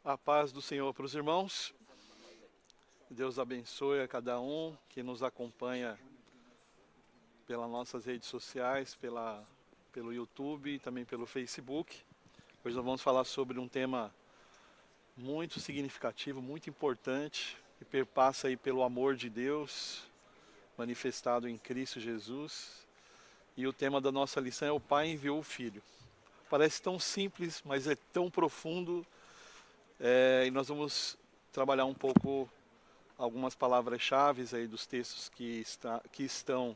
A paz do Senhor para os irmãos. Deus abençoe a cada um que nos acompanha pelas nossas redes sociais, pelo YouTube e também pelo Facebook. Hoje nós vamos falar sobre um tema muito significativo, muito importante, que perpassa aí pelo amor de Deus, manifestado em Cristo Jesus. E o tema da nossa lição é o Pai enviou o Filho. Parece tão simples, mas é tão profundo. E nós vamos trabalhar um pouco algumas palavras-chave aí dos textos que estão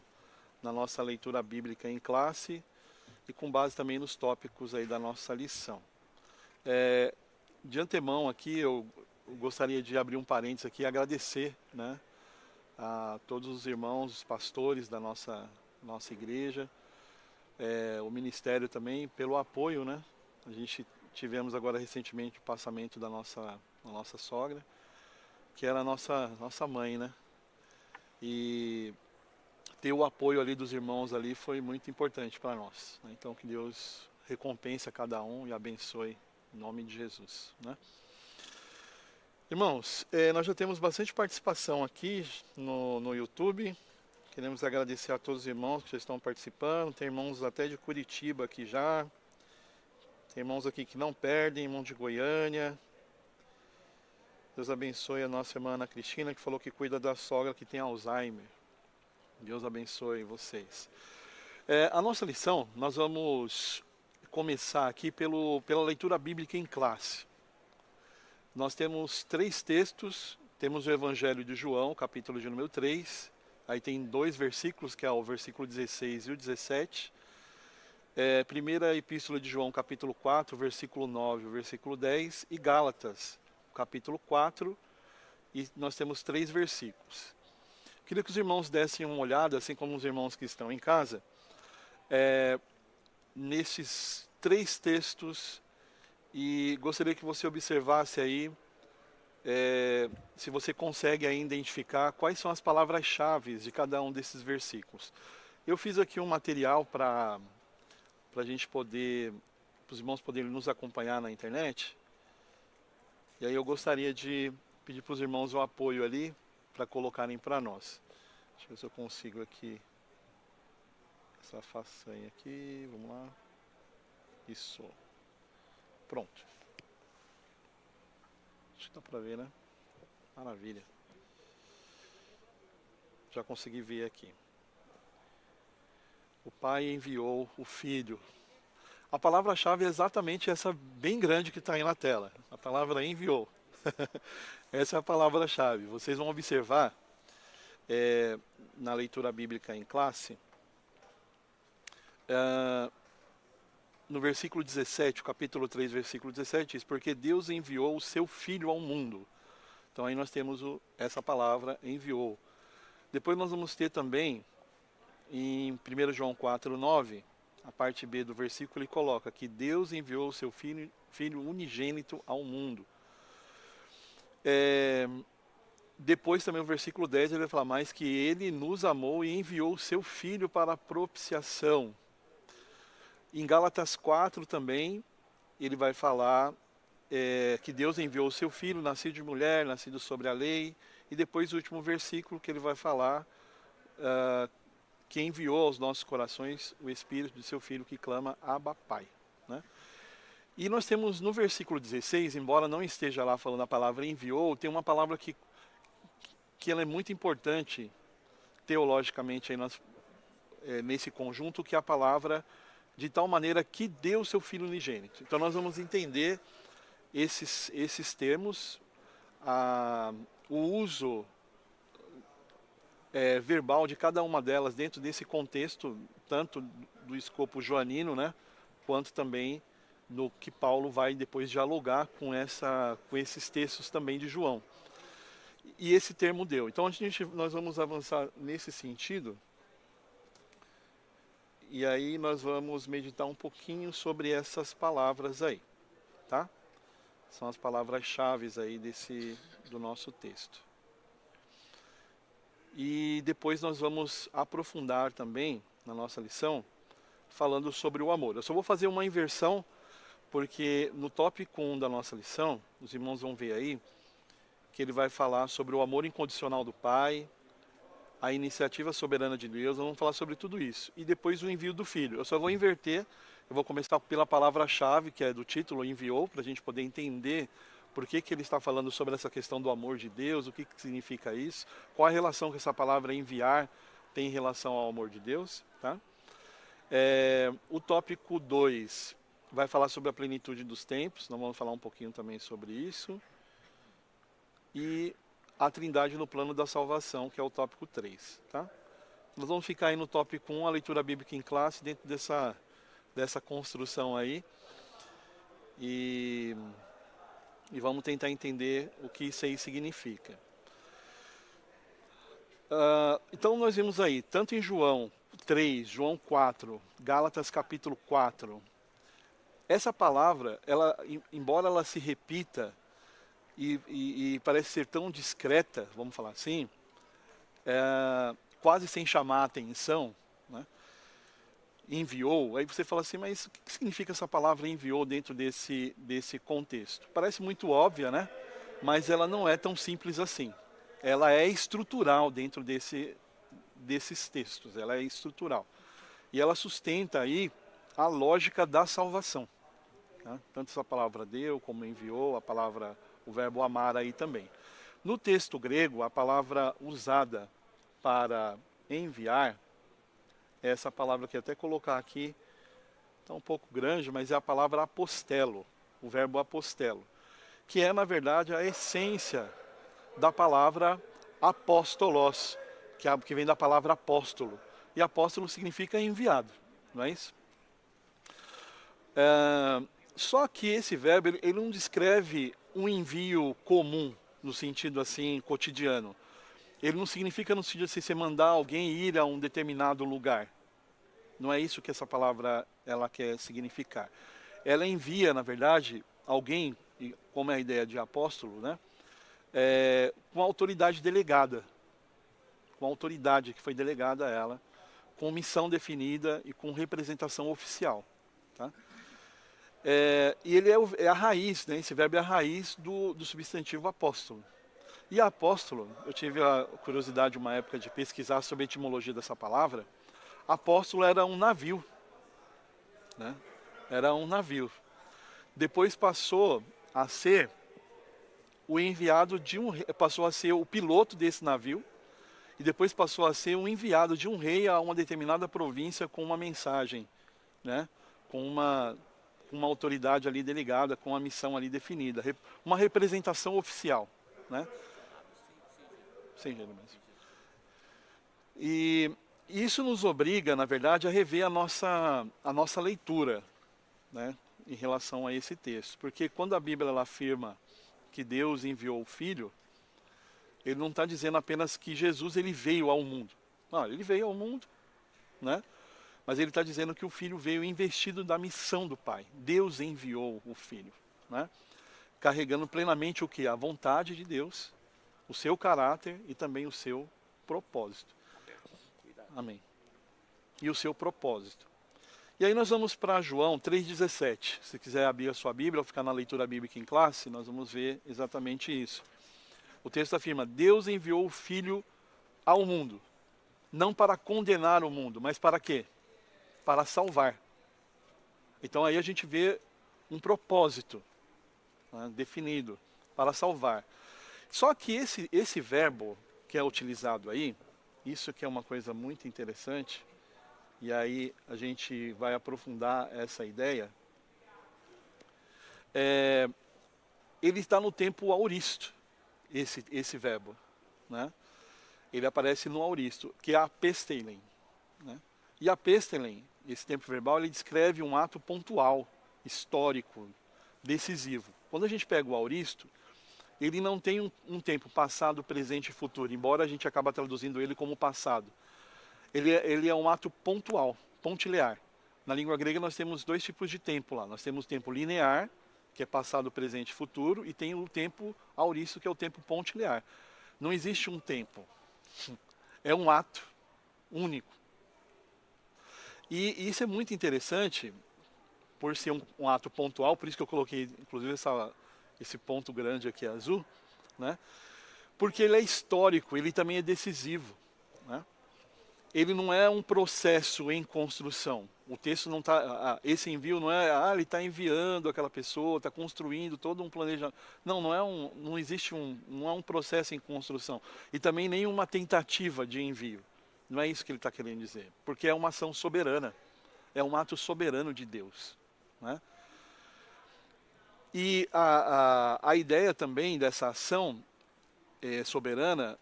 na nossa leitura bíblica em classe e com base também nos tópicos aí da nossa lição. De antemão aqui, eu gostaria de abrir um parênteses aqui e agradecer, né, a todos os irmãos, os pastores da nossa igreja, o ministério também, pelo apoio, né? A gente tivemos agora recentemente o passamento da nossa sogra, que era a nossa mãe, né? E ter o apoio ali dos irmãos ali foi muito importante para nós, né? Então que Deus recompense a cada um e abençoe em nome de Jesus, né? Irmãos, nós já temos bastante participação aqui no YouTube. Queremos agradecer a todos os irmãos que já estão participando. Tem irmãos até de Curitiba aqui já. Tem irmãos aqui que não perdem, irmão de Goiânia. Deus abençoe a nossa irmã Ana Cristina, que falou que cuida da sogra que tem Alzheimer. Deus abençoe vocês. A nossa lição, nós vamos começar aqui pela leitura bíblica em classe. Nós temos 3 textos. Temos o Evangelho de João, capítulo de número 3. Aí tem 2 versículos, que é o versículo 16 e o 17. Primeira Epístola de João, capítulo 4, versículo 9 e versículo 10. E Gálatas, capítulo 4, e nós temos 3 versículos. Queria que os irmãos dessem uma olhada, assim como os irmãos que estão em casa, nesses 3 textos, e gostaria que você observasse aí, se você consegue aí identificar quais são as palavras-chave de cada um desses versículos. Eu fiz aqui um material para a gente poder, para os irmãos poderem nos acompanhar na internet. E aí eu gostaria de pedir para os irmãos o apoio ali, para colocarem para nós. Deixa eu ver se eu consigo aqui, essa façanha aqui, vamos lá. Isso. Pronto. Acho que dá para ver, né? Maravilha. Já consegui ver aqui. O Pai enviou o Filho. A palavra-chave é exatamente essa bem grande que está aí na tela. A palavra enviou. Essa é a palavra-chave. Vocês vão observar na leitura bíblica em classe, no versículo 17, o capítulo 3, versículo 17, diz: porque Deus enviou o seu Filho ao mundo. Então aí nós temos essa palavra, enviou. Depois nós vamos ter também, em 1 João 4, 9, a parte B do versículo, ele coloca que Deus enviou o seu Filho unigênito ao mundo. Depois também o versículo 10 ele vai falar mais que ele nos amou e enviou o seu Filho para a propiciação. Em Gálatas 4 também ele vai falar que Deus enviou o seu Filho, nascido de mulher, nascido sobre a lei. E depois o último versículo que ele vai falar que enviou aos nossos corações o Espírito de seu Filho que clama Abba Pai, né? E nós temos no versículo 16, embora não esteja lá falando a palavra enviou, tem uma palavra que ela é muito importante teologicamente aí nesse conjunto, que é a palavra de tal maneira que deu o seu Filho unigênito. Então nós vamos entender esses termos, o uso verbal de cada uma delas dentro desse contexto, tanto do escopo joanino, né, quanto também no que Paulo vai depois dialogar com esses textos também de João. E esse termo deu. Então nós vamos avançar nesse sentido. E aí nós vamos meditar um pouquinho sobre essas palavras aí, tá? São as palavras-chave aí do nosso texto. E depois nós vamos aprofundar também na nossa lição, falando sobre o amor. Eu só vou fazer uma inversão porque no tópico 1 da nossa lição, os irmãos vão ver aí, que ele vai falar sobre o amor incondicional do Pai, a iniciativa soberana de Deus, nós vamos falar sobre tudo isso. E depois o envio do Filho. Eu só vou inverter, eu vou começar pela palavra-chave, que é do título, enviou, para a gente poder entender por que ele está falando sobre essa questão do amor de Deus, o que significa isso, qual a relação que essa palavra enviar tem em relação ao amor de Deus. Tá? O tópico 2 vai falar sobre a plenitude dos tempos, nós vamos falar um pouquinho também sobre isso. E a Trindade no plano da salvação, que é o tópico 3. Tá? Nós vamos ficar aí no tópico 1, a leitura bíblica em classe, dentro dessa construção aí. E vamos tentar entender o que isso aí significa. Então nós vimos aí, tanto em João 3, João 4, Gálatas capítulo 4, essa palavra, embora ela se repita e parece ser tão discreta, vamos falar assim, quase sem chamar a atenção, né? Enviou, aí você fala assim, mas o que significa essa palavra enviou dentro desse contexto? Parece muito óbvia, né? Mas ela não é tão simples assim. Ela é estrutural dentro desses textos, ela é estrutural. E ela sustenta aí a lógica da salvação. Tá? Tanto essa palavra deu, como enviou, o verbo amar aí também. No texto grego, a palavra usada para enviar, essa palavra que até colocar aqui, está um pouco grande, mas é a palavra apostelo, o verbo apostelo, que é, na verdade, a essência da palavra apóstolos, que vem da palavra apóstolo. E apóstolo significa enviado, não é isso? Só que esse verbo, ele não descreve um envio comum, no sentido assim, cotidiano. Ele não significa no sentido assim, você mandar alguém ir a um determinado lugar. Não é isso que essa palavra ela quer significar. Ela envia, na verdade, alguém, como é a ideia de apóstolo, né? Com autoridade delegada. Com autoridade que foi delegada a ela, com missão definida e com representação oficial. Tá? E ele é a raiz, né? Esse verbo é a raiz do substantivo apóstolo. E apóstolo, eu tive a curiosidade uma época de pesquisar sobre a etimologia dessa palavra. Apóstolo era um navio, né? Era um navio. Depois passou a ser o enviado passou a ser o piloto desse navio, e depois passou a ser um enviado de um rei a uma determinada província com uma mensagem, né? Com uma autoridade ali delegada, com uma missão ali definida, uma representação oficial, né? Sem gênero mesmo. E isso nos obriga, na verdade, a rever a nossa leitura, né, em relação a esse texto. Porque quando a Bíblia ela afirma que Deus enviou o Filho, ele não está dizendo apenas que Jesus ele veio ao mundo. Não, ele veio ao mundo, né? Mas ele está dizendo que o Filho veio investido da missão do Pai. Deus enviou o Filho, né? Carregando plenamente o que? A vontade de Deus, o seu caráter e também o seu propósito. Amém. E o seu propósito. E aí nós vamos para João 3,17. Se quiser abrir a sua Bíblia ou ficar na leitura bíblica em classe, nós vamos ver exatamente isso. O texto afirma, Deus enviou o Filho ao mundo, não para condenar o mundo, mas para quê? Para salvar. Então aí a gente vê um propósito, né, definido, para salvar. Só que esse verbo que é utilizado aí, isso que é uma coisa muito interessante, e aí a gente vai aprofundar essa ideia, ele está no tempo auristo, esse verbo, né? Ele aparece no auristo, que é a apestelen, né? E a apestelen, esse tempo verbal, ele descreve um ato pontual, histórico, decisivo. Quando a gente pega o auristo, ele não tem um tempo passado, presente e futuro, embora a gente acabe traduzindo ele como passado. Ele é um ato pontual, pontilear. Na língua grega nós temos dois tipos de tempo lá. Nós temos o tempo linear, que é passado, presente e futuro, e tem o tempo auristo, que é o tempo pontilear. Não existe um tempo. É um ato único. E isso é muito interessante, por ser um ato pontual, por isso que eu coloquei, inclusive, esse ponto grande aqui azul, né? Porque ele é histórico, ele também é decisivo, né? Ele não é um processo em construção. O texto não está, esse envio não é, ele está enviando aquela pessoa, está construindo todo um planejamento. Não, não existe não é um processo em construção. E também nenhuma tentativa de envio. Não é isso que ele está querendo dizer. Porque é uma ação soberana. É um ato soberano de Deus, né? E a ideia também dessa ação soberana,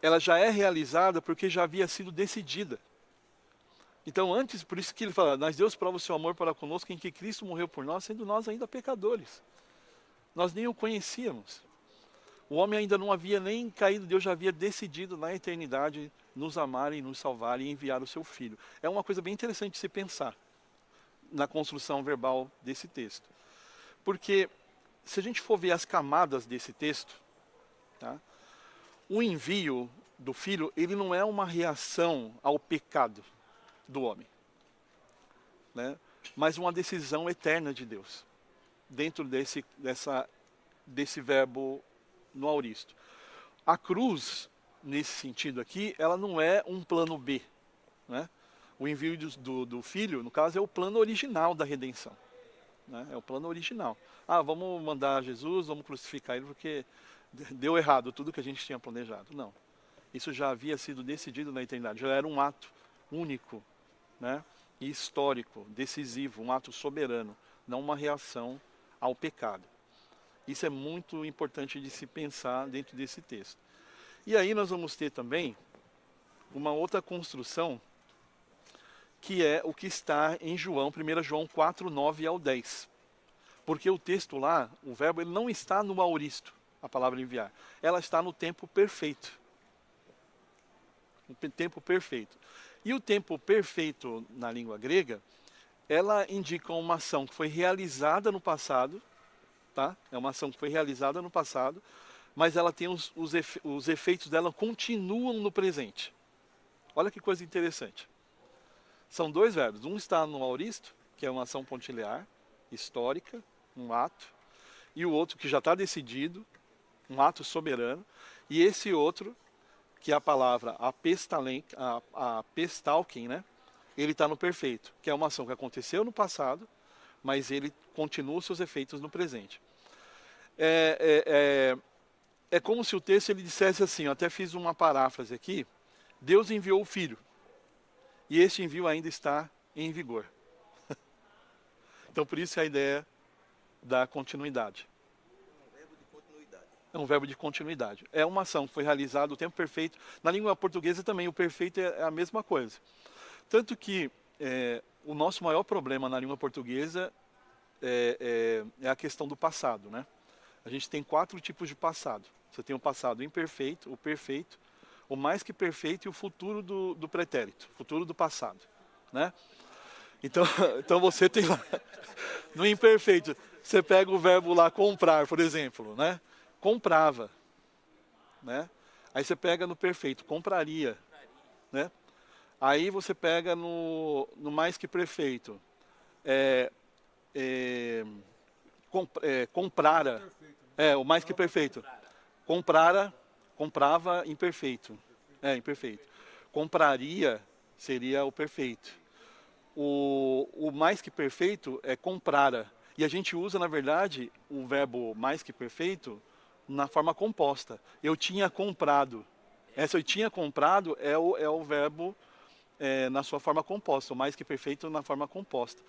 ela já é realizada porque já havia sido decidida. Então antes, por isso que ele fala, mas Deus prova o seu amor para conosco em que Cristo morreu por nós, sendo nós ainda pecadores. Nós nem o conhecíamos. O homem ainda não havia nem caído, Deus já havia decidido na eternidade nos amar e nos salvar e enviar o seu Filho. É uma coisa bem interessante de se pensar na construção verbal desse texto. Porque se a gente for ver as camadas desse texto, tá? O envio do Filho, ele não é uma reação ao pecado do homem, né? Mas uma decisão eterna de Deus, dentro desse verbo no auristo. A cruz, nesse sentido aqui, ela não é um plano B, né? O envio do Filho, no caso, é o plano original da redenção, né? É o plano original. Vamos mandar Jesus, vamos crucificar ele porque deu errado tudo que a gente tinha planejado. Não. Isso já havia sido decidido na eternidade. Já era um ato único, né? E histórico, decisivo, um ato soberano, não uma reação ao pecado. Isso é muito importante de se pensar dentro desse texto. E aí nós vamos ter também uma outra construção, que é o que está em João, 1 João 4, 9 ao 10. Porque o texto lá, o verbo, ele não está no auristo, a palavra enviar. Ela está no tempo perfeito. O tempo perfeito. E o tempo perfeito na língua grega, ela indica uma ação que foi realizada no passado, tá? É uma ação que foi realizada no passado, mas ela tem os efeitos dela continuam no presente. Olha que coisa interessante. São dois verbos. Um está no auristo, que é uma ação pontilhar, histórica, um ato, e o outro que já está decidido, um ato soberano, e esse outro, que é a palavra apestalken, né? Ele está no perfeito, que é uma ação que aconteceu no passado, mas ele continua os seus efeitos no presente. É como se o texto ele dissesse assim, eu até fiz uma paráfrase aqui, Deus enviou o Filho, e este envio ainda está em vigor. Então por isso é a ideia da continuidade. É um verbo de continuidade. É uma ação que foi realizada o tempo perfeito. Na língua portuguesa também o perfeito é a mesma coisa. Tanto que o nosso maior problema na língua portuguesa é a questão do passado, né? A gente tem 4 tipos de passado. Você tem o passado imperfeito, o perfeito, o mais que perfeito e o futuro do pretérito, futuro do passado, né? Então você tem lá, no imperfeito, você pega o verbo lá comprar, por exemplo, né? Comprava, né? Aí você pega no perfeito, compraria, né? Aí você pega no mais que perfeito, comprara, o mais que perfeito, comprava imperfeito, imperfeito. Compraria seria o perfeito. O mais que perfeito é comprara. E a gente usa, na verdade, o verbo mais que perfeito na forma composta. Eu tinha comprado. Essa eu tinha comprado é o verbo na sua forma composta. O mais que perfeito na forma composta.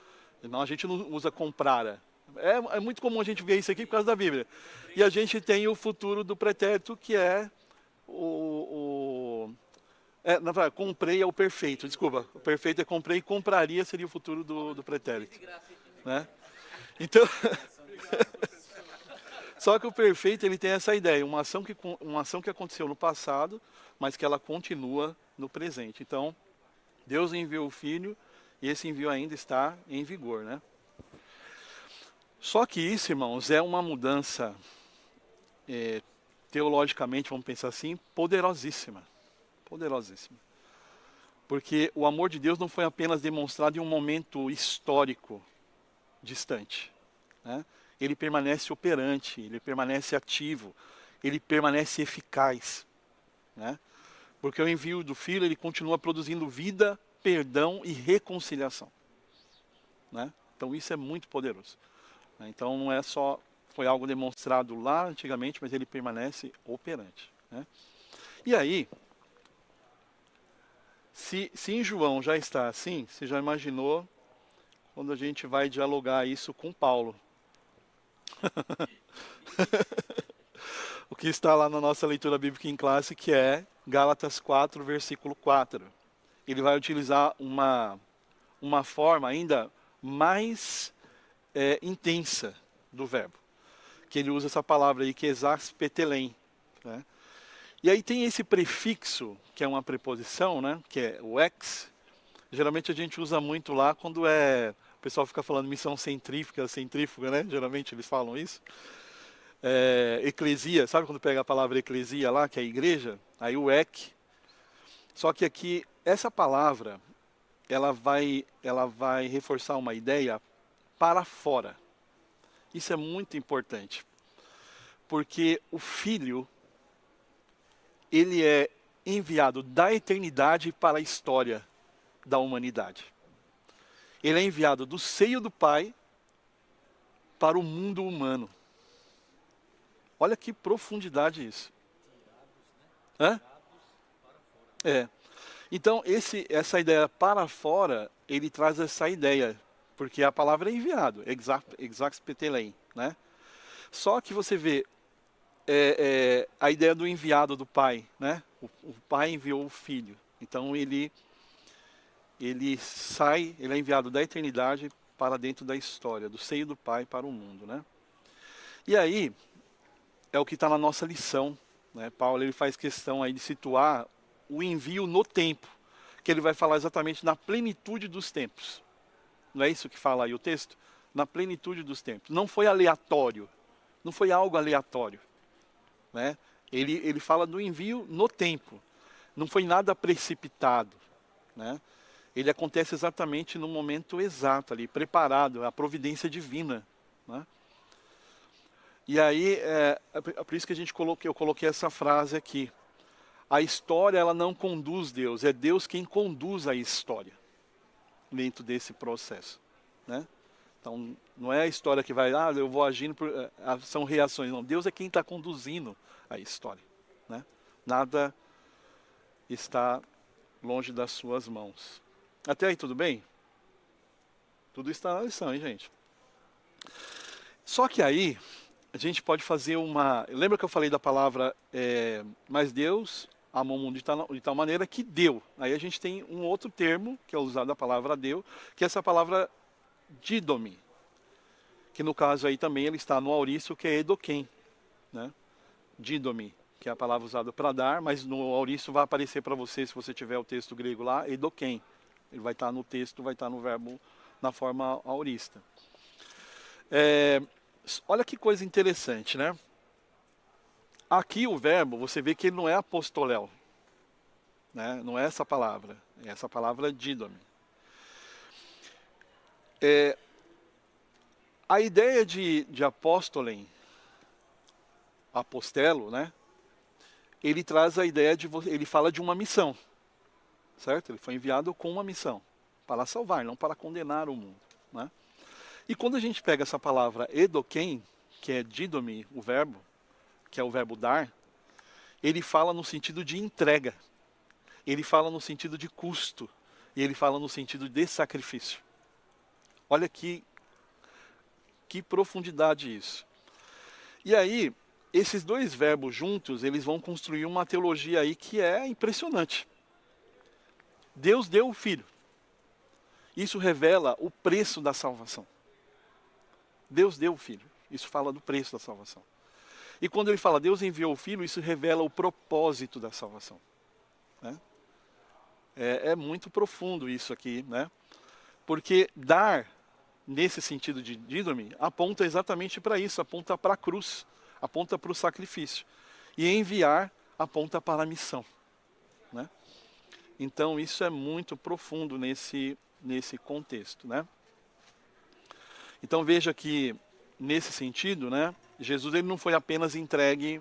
Então a gente não usa comprara. É muito comum a gente ver isso aqui por causa da Bíblia. E a gente tem o futuro do pretérito, que é na verdade, comprei é o perfeito, desculpa. O perfeito é comprei, compraria seria o futuro do pretérito, né? Então, só que o perfeito ele tem essa ideia, uma ação que aconteceu no passado, mas que ela continua no presente. Então, Deus enviou o Filho e esse envio ainda está em vigor, né? Só que isso, irmãos, é uma mudança, teologicamente, vamos pensar assim, poderosíssima. Poderosíssima. Porque o amor de Deus não foi apenas demonstrado em um momento histórico, distante, né? Ele permanece operante, ele permanece ativo, ele permanece eficaz, né? Porque o envio do Filho, ele continua produzindo vida, perdão e reconciliação, né? Então isso é muito poderoso, né? Então não é só, foi algo demonstrado lá antigamente, mas ele permanece operante, né? E aí, se em João já está assim, você já imaginou quando a gente vai dialogar isso com Paulo? O que está lá na nossa leitura bíblica em classe, que é Gálatas 4, versículo 4. Ele vai utilizar uma forma ainda mais intensa do verbo, que ele usa essa palavra aí, que é exaspetelen, né? E aí tem esse prefixo, que é uma preposição, né, que é o ex. Geralmente a gente usa muito lá quando o pessoal fica falando missão centrífuga, né? Geralmente eles falam isso. Eclesia, sabe quando pega a palavra eclesia lá, que é igreja? Aí o ek. Só que aqui, essa palavra, ela vai reforçar uma ideia para fora. Isso é muito importante. Porque o Filho, ele é enviado da eternidade para a história da humanidade. Ele é enviado do seio do Pai para o mundo humano. Olha que profundidade isso. Hã? Então, essa ideia para fora, ele traz essa ideia, porque a palavra é enviado, exaspetelen, né? Só que você vê a ideia do enviado do Pai, né? O Pai enviou o Filho. Então, ele é enviado da eternidade para dentro da história, do seio do Pai para o mundo, né? E aí, é o que está na nossa lição, né? Paulo, ele faz questão aí de situar o envio no tempo, que ele vai falar exatamente na plenitude dos tempos. Não é isso que fala aí o texto? Na plenitude dos tempos. Não foi aleatório, não foi algo aleatório, né? Ele fala do envio no tempo, não foi nada precipitado, né? Ele acontece exatamente no momento exato ali, preparado, a providência divina, né? E aí, é por isso que eu coloquei essa frase aqui. A história, ela não conduz Deus, é Deus quem conduz a história dentro desse processo, né? Então, não é a história que vai, eu vou agindo, são reações, não. Deus é quem está conduzindo a história, né? Nada está longe das suas mãos. Até aí, tudo bem? Tudo está na lição, hein, gente? Só que aí, a gente pode fazer lembra que eu falei da palavra, mas Deus amou o mundo de tal maneira que deu. Aí a gente tem um outro termo, que é usado a palavra deu, que é essa palavra didomi. Que no caso aí também ele está no auriço, que é edoquem, né? Didomi, que é a palavra usada para dar, mas no auriço vai aparecer para você, se você tiver o texto grego lá, edoquem. Ele vai estar no texto, vai estar no verbo, na forma aurista. Olha que coisa interessante, né? Aqui o verbo, você vê que ele não é apostoléu, né? Não é essa palavra, é essa palavra didomi. A ideia de apóstolem, apostelo, né? Ele traz a ideia ele fala de uma missão, certo? Ele foi enviado com uma missão, para salvar, não para condenar o mundo, né? E quando a gente pega essa palavra edoquem, que é didomi, o verbo, que é o verbo dar, ele fala no sentido de entrega, ele fala no sentido de custo, e ele fala no sentido de sacrifício. Olha que profundidade isso. E aí, esses dois verbos juntos, eles vão construir uma teologia aí que é impressionante. Deus deu o Filho. Isso revela o preço da salvação. Deus deu o Filho. Isso fala do preço da salvação. E quando ele fala Deus enviou o Filho, isso revela o propósito da salvação, né? É muito profundo isso aqui, né? Porque dar, nesse sentido de didomi, aponta exatamente para isso, aponta para a cruz, aponta para o sacrifício. E enviar aponta para a missão, né? Então isso é muito profundo nesse contexto, né? Então veja que, nesse sentido, né, Jesus ele não foi apenas entregue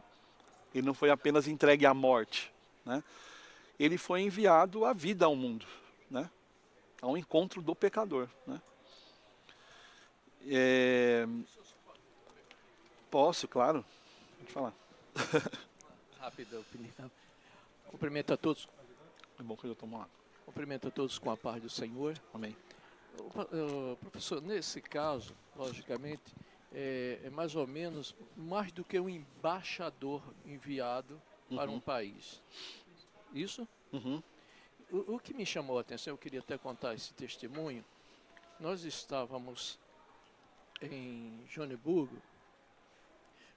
à morte, né? Ele foi enviado à vida ao mundo, né? Ao encontro do pecador, né? Posso, claro, pode falar. Rápida opinião. Cumprimento a todos. É bom que eu tomo água. Cumprimento a todos com a paz do Senhor. Amém. Professor, nesse caso, logicamente, é mais ou menos mais do que um embaixador enviado para um país. Isso? Uhum. O que me chamou a atenção, eu queria até contar esse testemunho. Nós estávamos em Joanesburgo,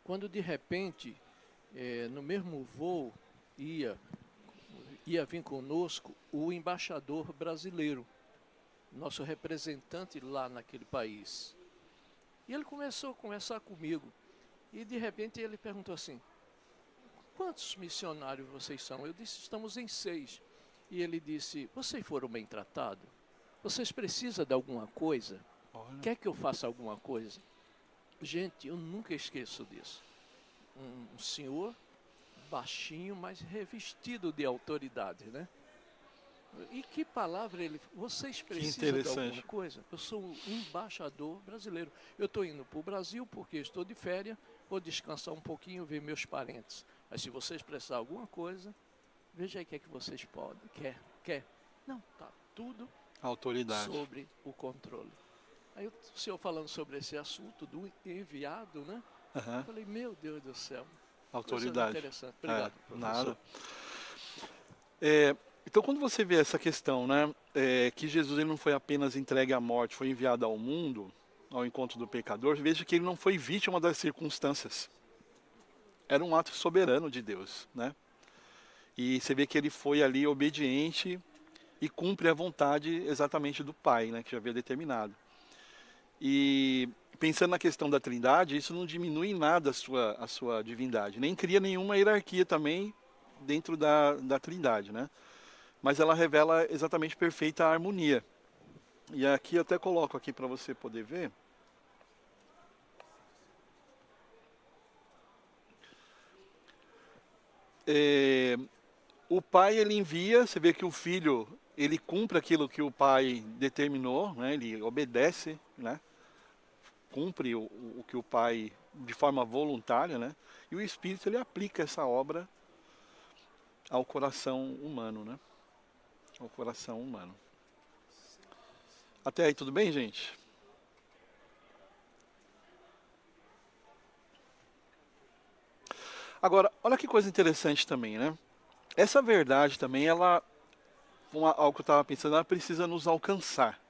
quando de repente, no mesmo voo, ia vir conosco o embaixador brasileiro, nosso representante lá naquele país. E ele começou a conversar comigo. E de repente ele perguntou assim: quantos missionários vocês são? Eu disse: estamos em 6. E ele disse: vocês foram bem tratados? Vocês precisam de alguma coisa? Olha. Quer que eu faça alguma coisa? Gente, eu nunca esqueço disso. Um senhor baixinho, mas revestido de autoridade, né? E que palavra ele... Vocês precisam de alguma coisa? Eu sou um embaixador brasileiro. Eu estou indo para o Brasil porque estou de férias, vou descansar um pouquinho, ver meus parentes. Mas se vocês precisarem de alguma coisa, veja aí o que é que vocês podem. Quer? Não, tá tudo autoridade sobre o controle. Aí o senhor falando sobre esse assunto do enviado, né? Uhum. Eu falei, meu Deus do céu. Autoridade. Interessante. Obrigado, professor. Nada. Então, quando você vê essa questão, né, que Jesus ele não foi apenas entregue à morte, foi enviado ao mundo, ao encontro do pecador, veja que ele não foi vítima das circunstâncias. Era um ato soberano de Deus, né? E você vê que ele foi ali obediente e cumpre a vontade exatamente do Pai, né, que já havia determinado. E pensando na questão da Trindade, isso não diminui em nada a sua divindade, nem cria nenhuma hierarquia também dentro da Trindade, né? Mas ela revela exatamente perfeita harmonia. E aqui eu até coloco aqui para você poder ver. O pai ele envia, você vê que o filho ele cumpre aquilo que o pai determinou, né? Ele obedece, né? Cumpre o que o pai de forma voluntária, né? E o Espírito ele aplica essa obra ao coração humano, né? Ao coração humano. Até aí tudo bem, gente? Agora, olha que coisa interessante também, né? Essa verdade também, ela, algo que eu estava pensando, ela precisa nos alcançar.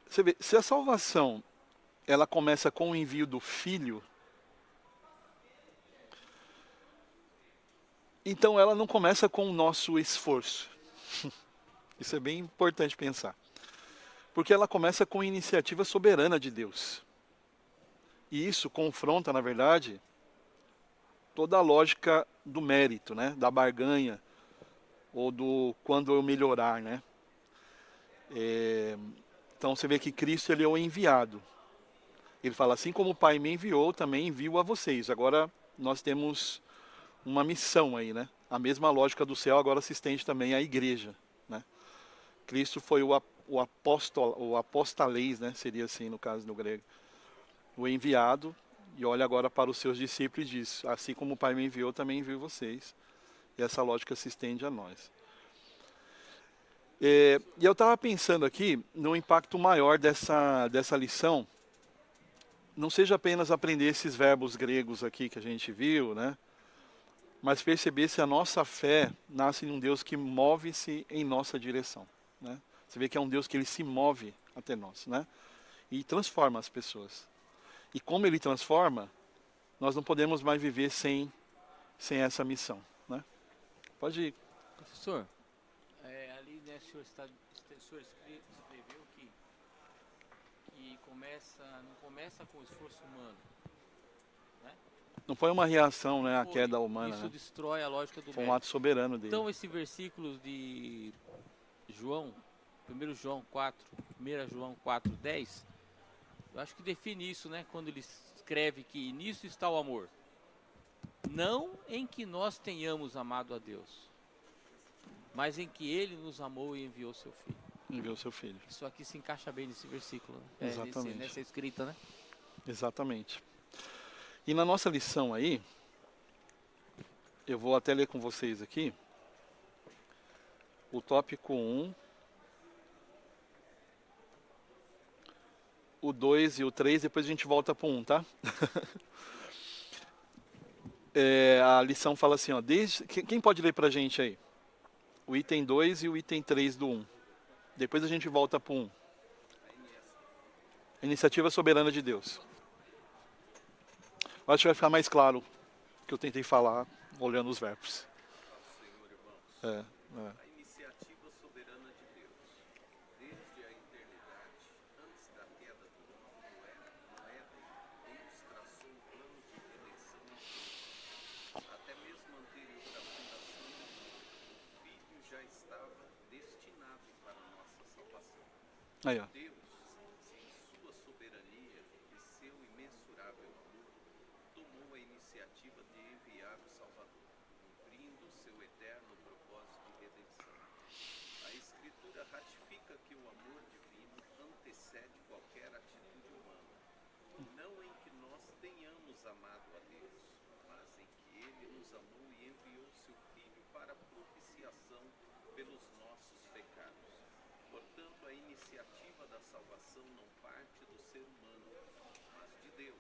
Você vê, se a salvação, ela começa com o envio do Filho, então ela não começa com o nosso esforço. Isso é bem importante pensar. Porque ela começa com a iniciativa soberana de Deus. E isso confronta, na verdade, toda a lógica do mérito, né? Da barganha, ou do quando eu melhorar, né? Então você vê que Cristo ele é o enviado. Ele fala, assim como o Pai me enviou, também envio a vocês. Agora nós temos uma missão aí, né? A mesma lógica do céu agora se estende também à igreja, né? Cristo foi o apóstolo, o apostaleis, né? Seria assim no caso no grego. O enviado, e olha agora para os seus discípulos e diz, assim como o Pai me enviou, também envio vocês. E essa lógica se estende a nós. E eu estava pensando aqui no impacto maior dessa lição. Não seja apenas aprender esses verbos gregos aqui que a gente viu, né? Mas perceber se a nossa fé nasce em um Deus que move-se em nossa direção, né? Você vê que é um Deus que ele se move até nós, né? E transforma as pessoas. E como ele transforma, nós não podemos mais viver sem essa missão, né? Pode ir. Professor, ali né, o senhor escreveu que não começa com o esforço humano, né? Não foi uma reação, né, à queda humana, isso né? destrói a lógica do Foi um mérito. ato soberano dele. Então esse versículo de João, 1 João 4, 10, Eu acho que define isso, né? Quando ele escreve que nisso está o amor. Não em que nós tenhamos amado a Deus, mas em que Ele nos amou e enviou seu Filho. Enviou seu filho. Isso aqui se encaixa bem nesse versículo, né? Exatamente. Nessa escrita, né? Exatamente. E na nossa lição aí, eu vou até ler com vocês aqui, o tópico 1, o 2 e o 3, depois a gente volta para o 1, tá? A lição fala assim, ó, quem pode ler pra gente aí? O item 2 e o item 3 do 1. Depois a gente volta para o 1. Iniciativa soberana de Deus. Eu acho que vai ficar mais claro o que eu tentei falar olhando os verbos. A iniciativa soberana de Deus, desde a eternidade, antes da queda do mundo, no Éden, demonstração o plano de redenção até mesmo anterior à fundação do mundo. O Filho já estava destinado para a nossa salvação. Aí, ó. Deus, em sua soberania e seu imensurável amor, tomou a iniciativa de enviar o Salvador, cumprindo seu eterno propósito de redenção. A Escritura ratifica que o amor divino antecede qualquer atitude humana, não em que nós tenhamos amado a Deus, mas em que Ele nos amou e enviou seu Filho para propiciação pelos nossos pecados. Portanto, a iniciativa da salvação não parte do ser humano, mas de Deus.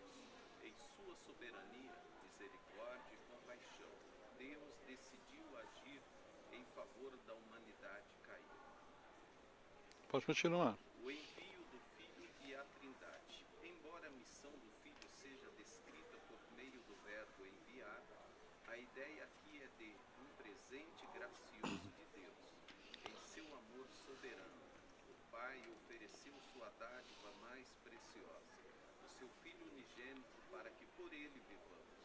Em sua soberania, misericórdia e compaixão, Deus decidiu agir em favor da humanidade caída. Pode continuar. O envio do Filho e a Trindade. Embora a missão do Filho seja descrita por meio do verbo enviar, a ideia aqui é de um presente gracioso de Deus. Em seu amor soberano, o Pai ofereceu sua dádiva mais preciosa, o seu Filho unigênito, para que por ele vivamos.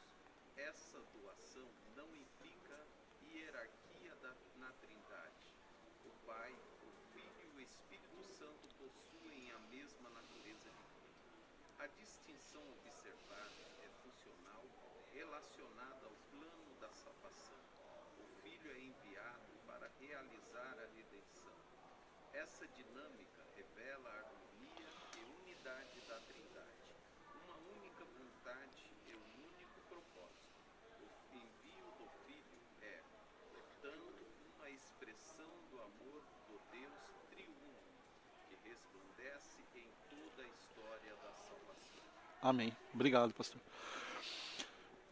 Essa doação não implica hierarquia na Trindade. O Pai, o Filho e o Espírito Santo possuem a mesma natureza divina. A distinção observada é funcional, relacionada ao plano da salvação. O Filho é enviado para realizar a redenção. Essa dinâmica revela a harmonia e unidade da Trindade, uma única vontade e um único propósito. O envio do Filho é, portanto, uma expressão do amor do Deus triuno, que resplandece em toda a história da salvação. Amém. Obrigado, pastor.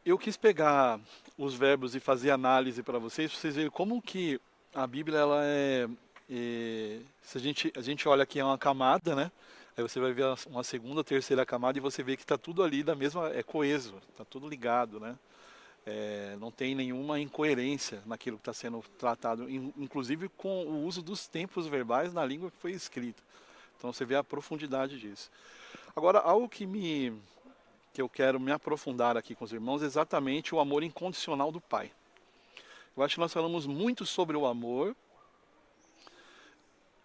Eu quis pegar os verbos e fazer análise para vocês verem como que a Bíblia ela se a gente olha aqui é uma camada, né? Aí você vai ver uma segunda, terceira camada e você vê que está tudo ali da mesma, é coeso, está tudo ligado, né? Não tem nenhuma incoerência naquilo que está sendo tratado, inclusive com o uso dos tempos verbais na língua que foi escrita. Então você vê a profundidade disso. Agora, algo que eu quero me aprofundar aqui com os irmãos é exatamente o amor incondicional do Pai. Eu acho que nós falamos muito sobre o amor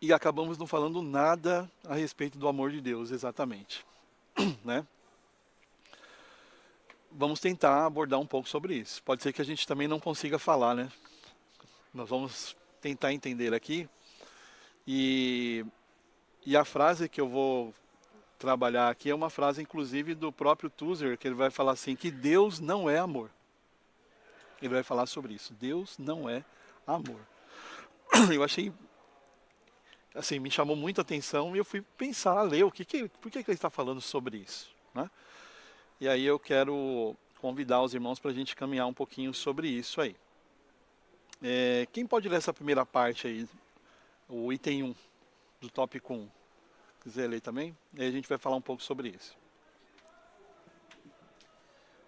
e acabamos não falando nada a respeito do amor de Deus, exatamente. Né? Vamos tentar abordar um pouco sobre isso. Pode ser que a gente também não consiga falar, né? Nós vamos tentar entender aqui. E a frase que eu vou trabalhar aqui é uma frase, inclusive, do próprio Tozer, que ele vai falar assim, que Deus não é amor. Ele vai falar sobre isso. Deus não é amor. Eu achei, assim, me chamou muita atenção e eu fui pensar, ler, por que ele está falando sobre isso, né? E aí eu quero convidar os irmãos para a gente caminhar um pouquinho sobre isso aí. Quem pode ler essa primeira parte aí, o item 1 do tópico 1? Quiser ler também? E aí a gente vai falar um pouco sobre isso.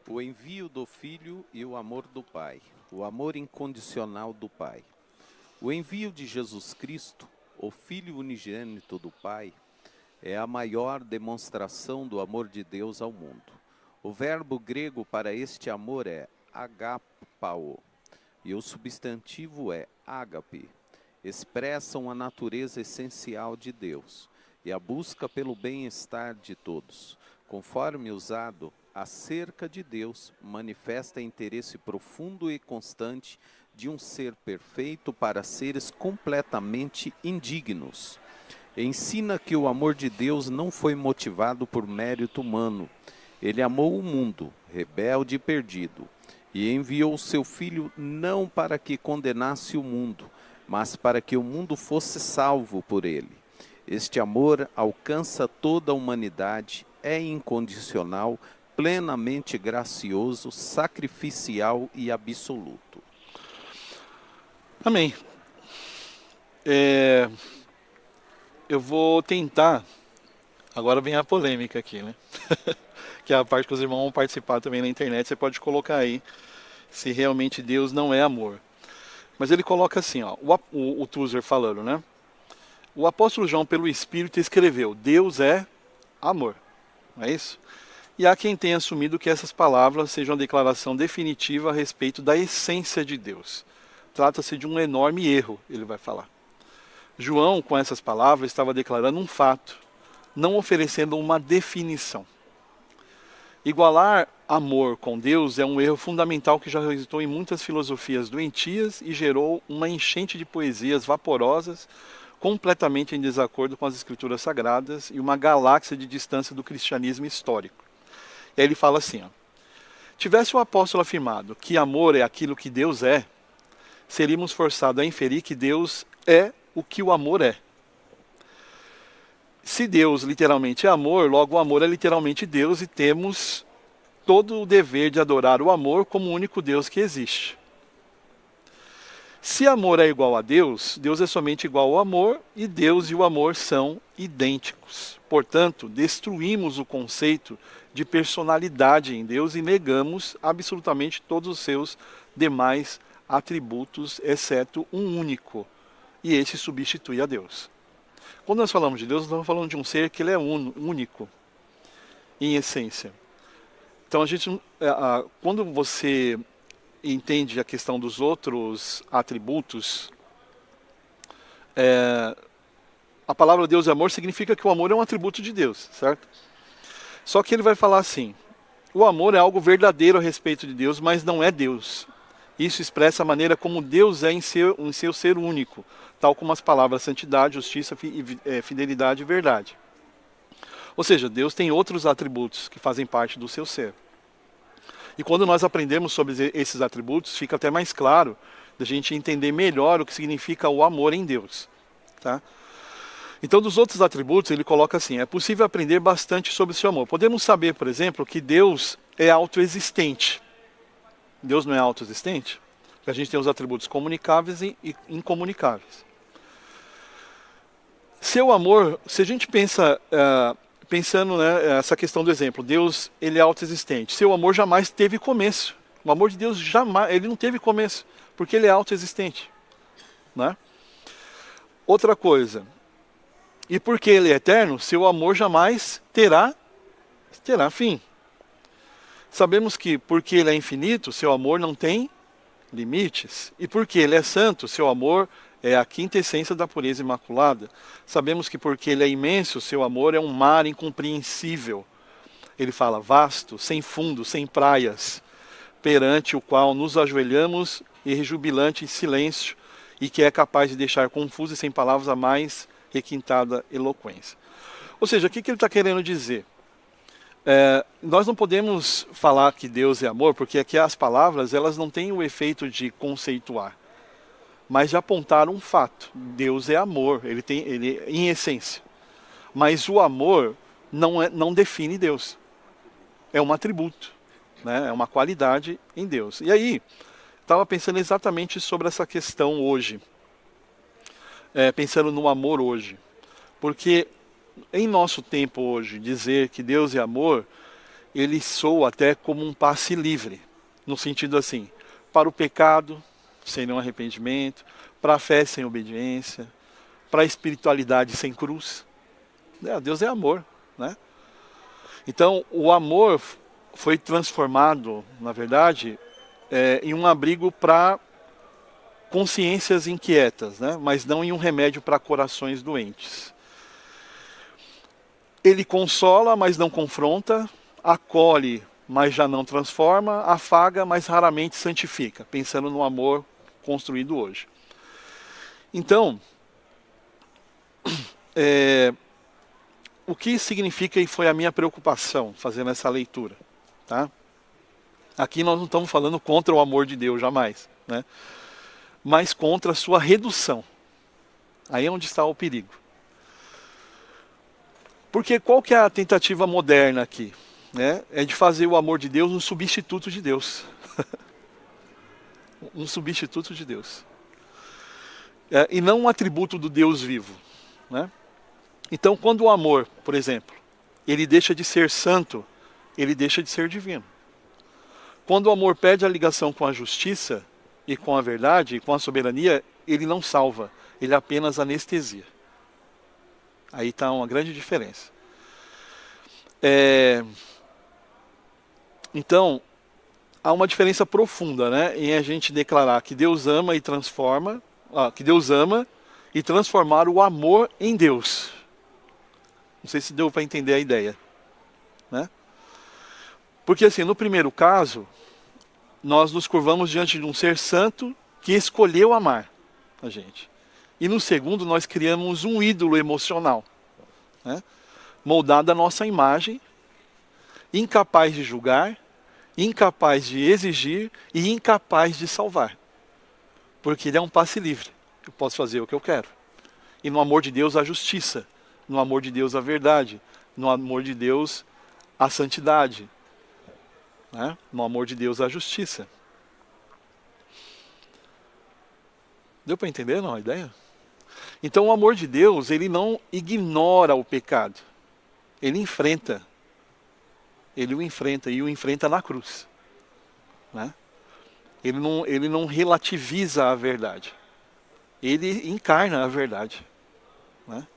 O envio do Filho e o amor do Pai. O amor incondicional do Pai. O envio de Jesus Cristo, o Filho unigênito do Pai, é a maior demonstração do amor de Deus ao mundo. O verbo grego para este amor é agapao, e o substantivo é ágape. Expressam a natureza essencial de Deus. e a busca pelo bem-estar de todos. Conforme usado, acerca de Deus, manifesta interesse profundo e constante de um ser perfeito para seres completamente indignos. Ensina que o amor de Deus não foi motivado por mérito humano. Ele amou o mundo, rebelde e perdido, e enviou seu Filho não para que condenasse o mundo, mas para que o mundo fosse salvo por ele. Este amor alcança toda a humanidade, é incondicional, plenamente gracioso, sacrificial e absoluto. Amém. Eu vou tentar, agora vem a polêmica aqui, né? Que é a parte que os irmãos vão participar também na internet, você pode colocar aí se realmente Deus não é amor. Mas ele coloca assim, ó, o Tozer falando, né? O apóstolo João, pelo Espírito, escreveu, Deus é amor, não é isso? E há quem tenha assumido que essas palavras sejam uma declaração definitiva a respeito da essência de Deus. Trata-se de um enorme erro, ele vai falar. João, com essas palavras, estava declarando um fato, não oferecendo uma definição. Igualar amor com Deus é um erro fundamental que já resultou em muitas filosofias doentias e gerou uma enchente de poesias vaporosas, completamente em desacordo com as escrituras sagradas e uma galáxia de distância do cristianismo histórico. E aí ele fala assim, ó, tivesse o apóstolo afirmado que amor é aquilo que Deus é, seríamos forçados a inferir que Deus é o que o amor é. Se Deus literalmente é amor, logo o amor é literalmente Deus e temos todo o dever de adorar o amor como o único Deus que existe. Se amor é igual a Deus, Deus é somente igual ao amor e Deus e o amor são idênticos. Portanto, destruímos o conceito de personalidade em Deus e negamos absolutamente todos os seus demais atributos, exceto um único, e esse substitui a Deus. Quando nós falamos de Deus, nós estamos falando de um ser que ele é único, em essência. Então, quando você entende a questão dos outros atributos, a palavra Deus é amor significa que o amor é um atributo de Deus, certo? Só que ele vai falar assim, o amor é algo verdadeiro a respeito de Deus, mas não é Deus. Isso expressa a maneira como Deus é em seu ser único, tal como as palavras santidade, justiça, fidelidade e verdade. Ou seja, Deus tem outros atributos que fazem parte do seu ser. E quando nós aprendemos sobre esses atributos, fica até mais claro da gente entender melhor o que significa o amor em Deus. Tá? Então, dos outros atributos, ele coloca assim, é possível aprender bastante sobre o seu amor. Podemos saber, por exemplo, que Deus é autoexistente. Deus não é autoexistente? Porque a gente tem os atributos comunicáveis e incomunicáveis. Seu amor, se a gente pensando essa questão do exemplo, Deus ele é autoexistente. Seu amor jamais teve começo. O amor de Deus jamais, ele não teve começo, porque ele é autoexistente. Né? Outra coisa, e porque ele é eterno, seu amor jamais terá fim. Sabemos que porque ele é infinito, seu amor não tem limites. E porque ele é santo, seu amor é a quinta essência da pureza imaculada. Sabemos que porque ele é imenso, seu amor é um mar incompreensível. Ele fala vasto, sem fundo, sem praias, perante o qual nos ajoelhamos e rejubilante em silêncio, e que é capaz de deixar confuso e sem palavras a mais requintada eloquência. Ou seja, o que ele está querendo dizer? Nós não podemos falar que Deus é amor, porque aqui as palavras elas não têm o efeito de conceituar, mas de apontar um fato. Deus é amor, ele em essência. Mas o amor não define Deus. É um atributo, né? É uma qualidade em Deus. E aí, estava pensando exatamente sobre essa questão hoje. Pensando no amor hoje. Porque em nosso tempo hoje, dizer que Deus é amor, ele soa até como um passe livre. No sentido assim, para o pecado, sem nenhum arrependimento, para a fé sem obediência, para a espiritualidade sem cruz. Deus é amor, né? Então, o amor foi transformado, na verdade, em um abrigo para consciências inquietas, né? Mas não em um remédio para corações doentes. Ele consola, mas não confronta, acolhe, mas já não transforma, afaga, mas raramente santifica, pensando no amor construído hoje. Então, o que significa e foi a minha preocupação fazendo essa leitura, tá? Aqui nós não estamos falando contra o amor de Deus, jamais, né? Mas contra a sua redução. Aí é onde está o perigo. Porque qual que é a tentativa moderna aqui? Né? É de fazer o amor de Deus um substituto de Deus. Um substituto de Deus. E não um atributo do Deus vivo. Né? Então, quando o amor, por exemplo, ele deixa de ser santo, ele deixa de ser divino. Quando o amor perde a ligação com a justiça e com a verdade, e com a soberania, ele não salva, ele apenas anestesia. Aí está uma grande diferença. Então, há uma diferença profunda, né, em a gente declarar que Deus ama e transforma, que Deus ama e transformar o amor em Deus. Não sei se deu para entender a ideia, né? Porque assim, no primeiro caso, nós nos curvamos diante de um ser santo que escolheu amar a gente. E no segundo, nós criamos um ídolo emocional, né? Moldado à nossa imagem, incapaz de julgar, incapaz de exigir e incapaz de salvar. Porque ele é um passe livre. Eu posso fazer o que eu quero. E no amor de Deus, a justiça. No amor de Deus, a verdade. No amor de Deus, a santidade. Né? No amor de Deus, a justiça. Deu para entender, não, a ideia? Então, o amor de Deus, ele não ignora o pecado. Ele enfrenta. Ele o enfrenta, e o enfrenta na cruz. Né? Ele não relativiza a verdade. Ele encarna a verdade. Né?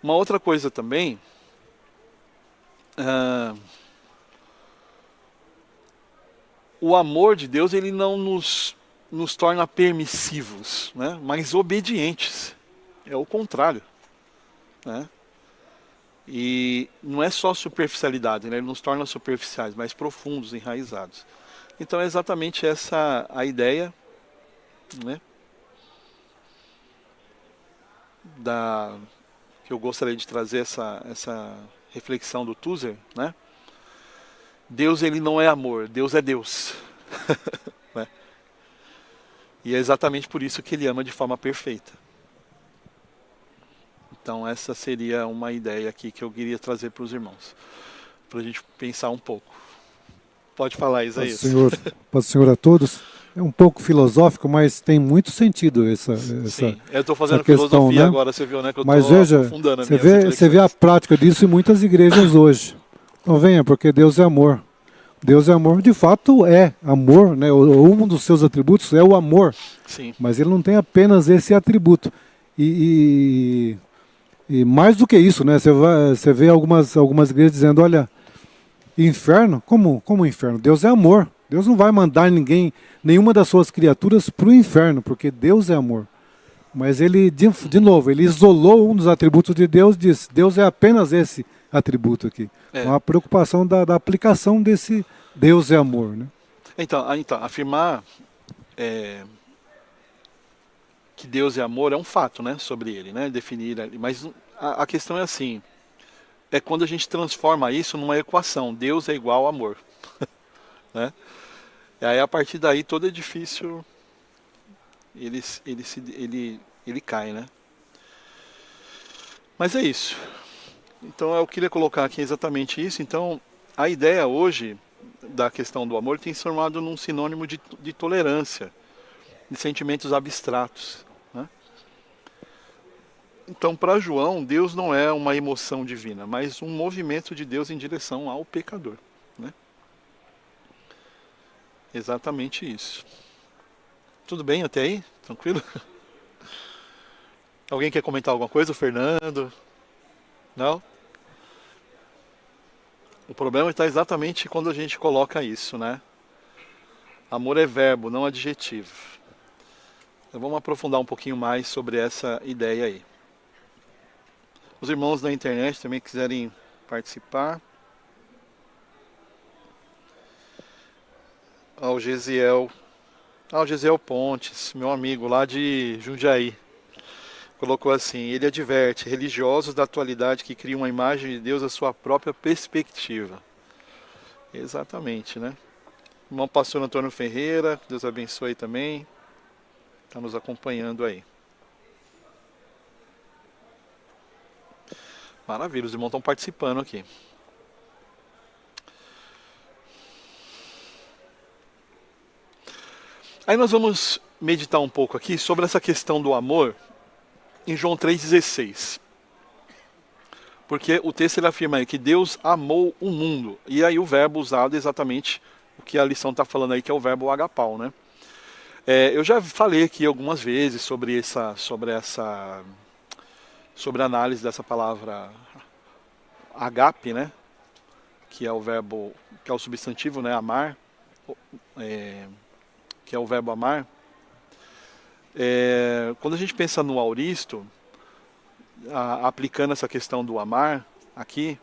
Uma outra coisa também, o amor de Deus, ele não nos torna permissivos, né? Mas obedientes. É o contrário. Né? E não é só superficialidade, né? Ele nos torna superficiais, mas profundos, enraizados. Então é exatamente essa a ideia, né? Que eu gostaria de trazer essa reflexão do Tozer, né? Deus, ele não é amor, Deus é Deus. Né? E é exatamente por isso que ele ama de forma perfeita. Então essa seria uma ideia aqui que eu queria trazer para os irmãos, para a gente pensar um pouco. Pode falar, Isaías. Paz do Senhor a todos. É um pouco filosófico, mas tem muito sentido essa Sim, eu estou fazendo questão, filosofia, né? Agora, você viu, né? Que eu mas veja, você vê a prática disso em muitas igrejas hoje. Então venha, porque Deus é amor. Deus é amor, de fato é amor, né? Um dos seus atributos é o amor. Sim. Mas ele não tem apenas esse atributo. E mais do que isso, né? Você vê algumas igrejas dizendo, olha, inferno? Como inferno? Deus é amor. Deus não vai mandar nenhuma das suas criaturas para o inferno, porque Deus é amor. Mas ele, de novo, ele isolou um dos atributos de Deus, diz, Deus é apenas esse atributo aqui. Uma preocupação da aplicação desse Deus é amor. Né? Então afirmar que Deus é amor é um fato, né, sobre ele, né, definir, mas a questão é assim, é quando a gente transforma isso numa equação, Deus é igual a amor. Né? E aí a partir daí todo edifício ele cai, né? Mas é isso. Então eu queria colocar aqui exatamente isso. Então a ideia hoje da questão do amor tem se formado num sinônimo de tolerância, de sentimentos abstratos. Né? Então para João, Deus não é uma emoção divina, mas um movimento de Deus em direção ao pecador. Né? Exatamente isso. Tudo bem até aí? Tranquilo? Alguém quer comentar alguma coisa? O Fernando? Não? O problema está exatamente quando a gente coloca isso, né? Amor é verbo, não adjetivo. Então vamos aprofundar um pouquinho mais sobre essa ideia aí. Os irmãos da internet também quiserem participar. Ao Gesiel Pontes, meu amigo lá de Jundiaí, colocou assim: ele adverte religiosos da atualidade que criam uma imagem de Deus à sua própria perspectiva. Exatamente, né? Irmão pastor Antônio Ferreira, Deus abençoe também, está nos acompanhando aí. Maravilha, os irmãos estão participando aqui. Aí nós vamos meditar um pouco aqui sobre essa questão do amor em João 3,16. Porque o texto ele afirma aí que Deus amou o mundo. E aí o verbo usado é exatamente o que a lição está falando aí, que é o verbo agapau, né? Eu já falei aqui algumas vezes sobre a análise dessa palavra agape, né? Que é o verbo, que é o substantivo, né? Amar, que é o verbo amar. Quando a gente pensa no auristo, aplicando essa questão do amar aqui,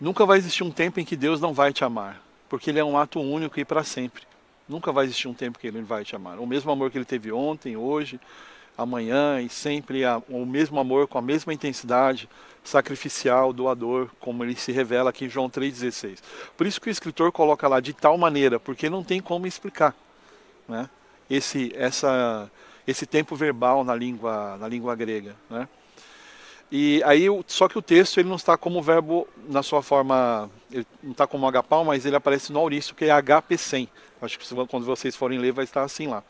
nunca vai existir um tempo em que Deus não vai te amar, porque ele é um ato único e para sempre. Nunca vai existir um tempo que ele não vai te amar. O mesmo amor que ele teve ontem, hoje, amanhã e sempre, o mesmo amor com a mesma intensidade, sacrificial, doador, como ele se revela aqui em João 3,16. Por isso que o escritor coloca lá de tal maneira, porque não tem como explicar, né? Esse tempo verbal na língua grega, né? E aí, só que o texto ele não está como verbo na sua forma, ele não está como agapau, mas ele aparece no auristo, que é HP100. Acho que quando vocês forem ler vai estar assim lá.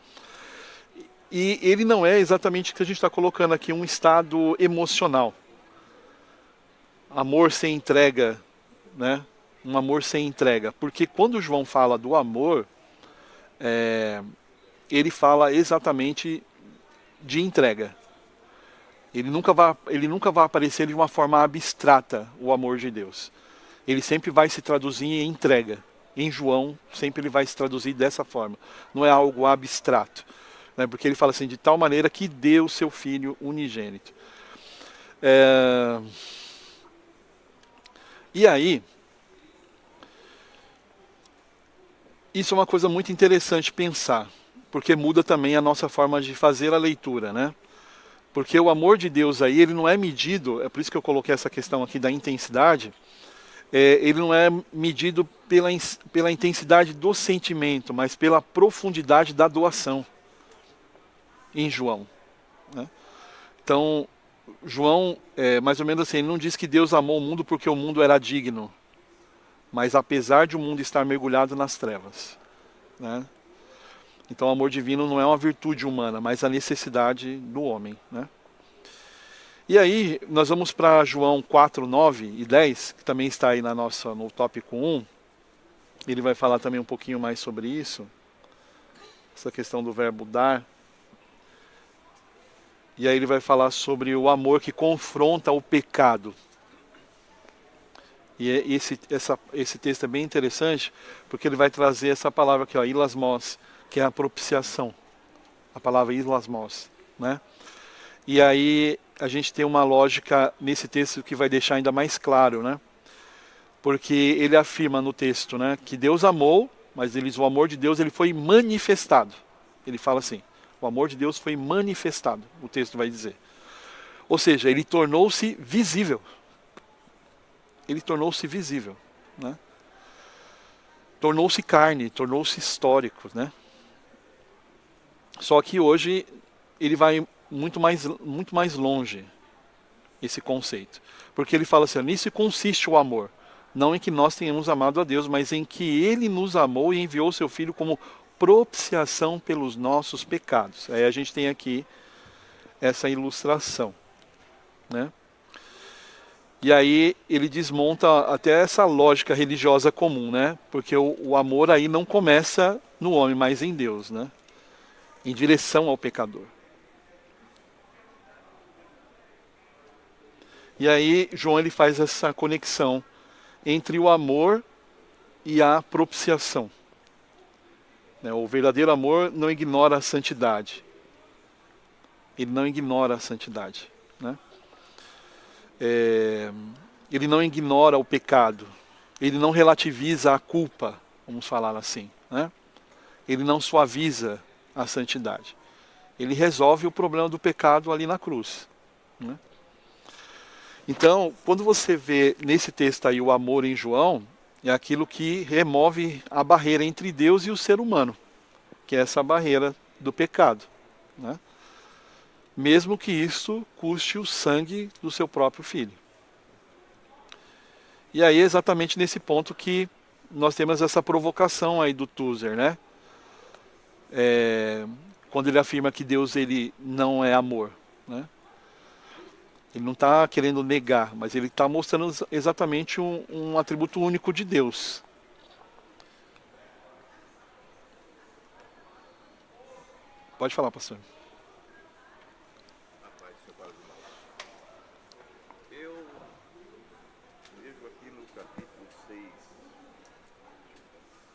E ele não é exatamente o que a gente está colocando aqui, um estado emocional. Amor sem entrega, né? Um amor sem entrega. Porque quando João fala do amor, ele fala exatamente de entrega. Ele nunca vai aparecer de uma forma abstrata, o amor de Deus. Ele sempre vai se traduzir em entrega. Em João, sempre ele vai se traduzir dessa forma. Não é algo abstrato, né? Porque ele fala assim, de tal maneira que deu seu Filho unigênito. E aí, isso é uma coisa muito interessante pensar, porque muda também a nossa forma de fazer a leitura, né? Porque o amor de Deus aí, ele não é medido, é por isso que eu coloquei essa questão aqui da intensidade, ele não é medido pela intensidade do sentimento, mas pela profundidade da doação em João, né? Então, João, mais ou menos assim, ele não diz que Deus amou o mundo porque o mundo era digno, mas apesar de o mundo estar mergulhado nas trevas, né? Então o amor divino não é uma virtude humana, mas a necessidade do homem, né? E aí nós vamos para João 4, 9 e 10, que também está aí no tópico 1. Ele vai falar também um pouquinho mais sobre isso, essa questão do verbo dar. E aí ele vai falar sobre o amor que confronta o pecado. E esse texto é bem interessante, porque ele vai trazer essa palavra aqui, ó, ilasmos, que é a propiciação, a palavra ilasmos, né? E aí a gente tem uma lógica nesse texto que vai deixar ainda mais claro, né? Porque ele afirma no texto, né, que Deus amou, mas ele diz, o amor de Deus ele foi manifestado. Ele fala assim, o amor de Deus foi manifestado, o texto vai dizer. Ou seja, ele tornou-se visível. Ele tornou-se visível, né? Tornou-se carne, tornou-se histórico, né? Só que hoje ele vai muito mais longe, esse conceito. Porque ele fala assim, nisso consiste o amor. Não em que nós tenhamos amado a Deus, mas em que Ele nos amou e enviou seu Filho como propiciação pelos nossos pecados. Aí a gente tem aqui essa ilustração, né? E aí ele desmonta até essa lógica religiosa comum, né? Porque o amor aí não começa no homem, mas em Deus, né? Em direção ao pecador. E aí João ele faz essa conexão entre o amor e a propiciação. O verdadeiro amor não ignora a santidade. Ele não ignora a santidade, né? ele não ignora o pecado, ele não relativiza a culpa, vamos falar assim, né? Ele não suaviza a santidade. Ele resolve o problema do pecado ali na cruz, né? Então, quando você vê nesse texto aí o amor em João, é aquilo que remove a barreira entre Deus e o ser humano, que é essa barreira do pecado, né? Mesmo que isso custe o sangue do seu próprio filho. E aí é exatamente nesse ponto que nós temos essa provocação aí do Tozer, né? Quando ele afirma que Deus ele não é amor, né? Ele não está querendo negar, mas ele está mostrando exatamente um atributo único de Deus. Pode falar, pastor. Rapaz, seu Paulo de Mal. Eu vejo aqui no capítulo 6,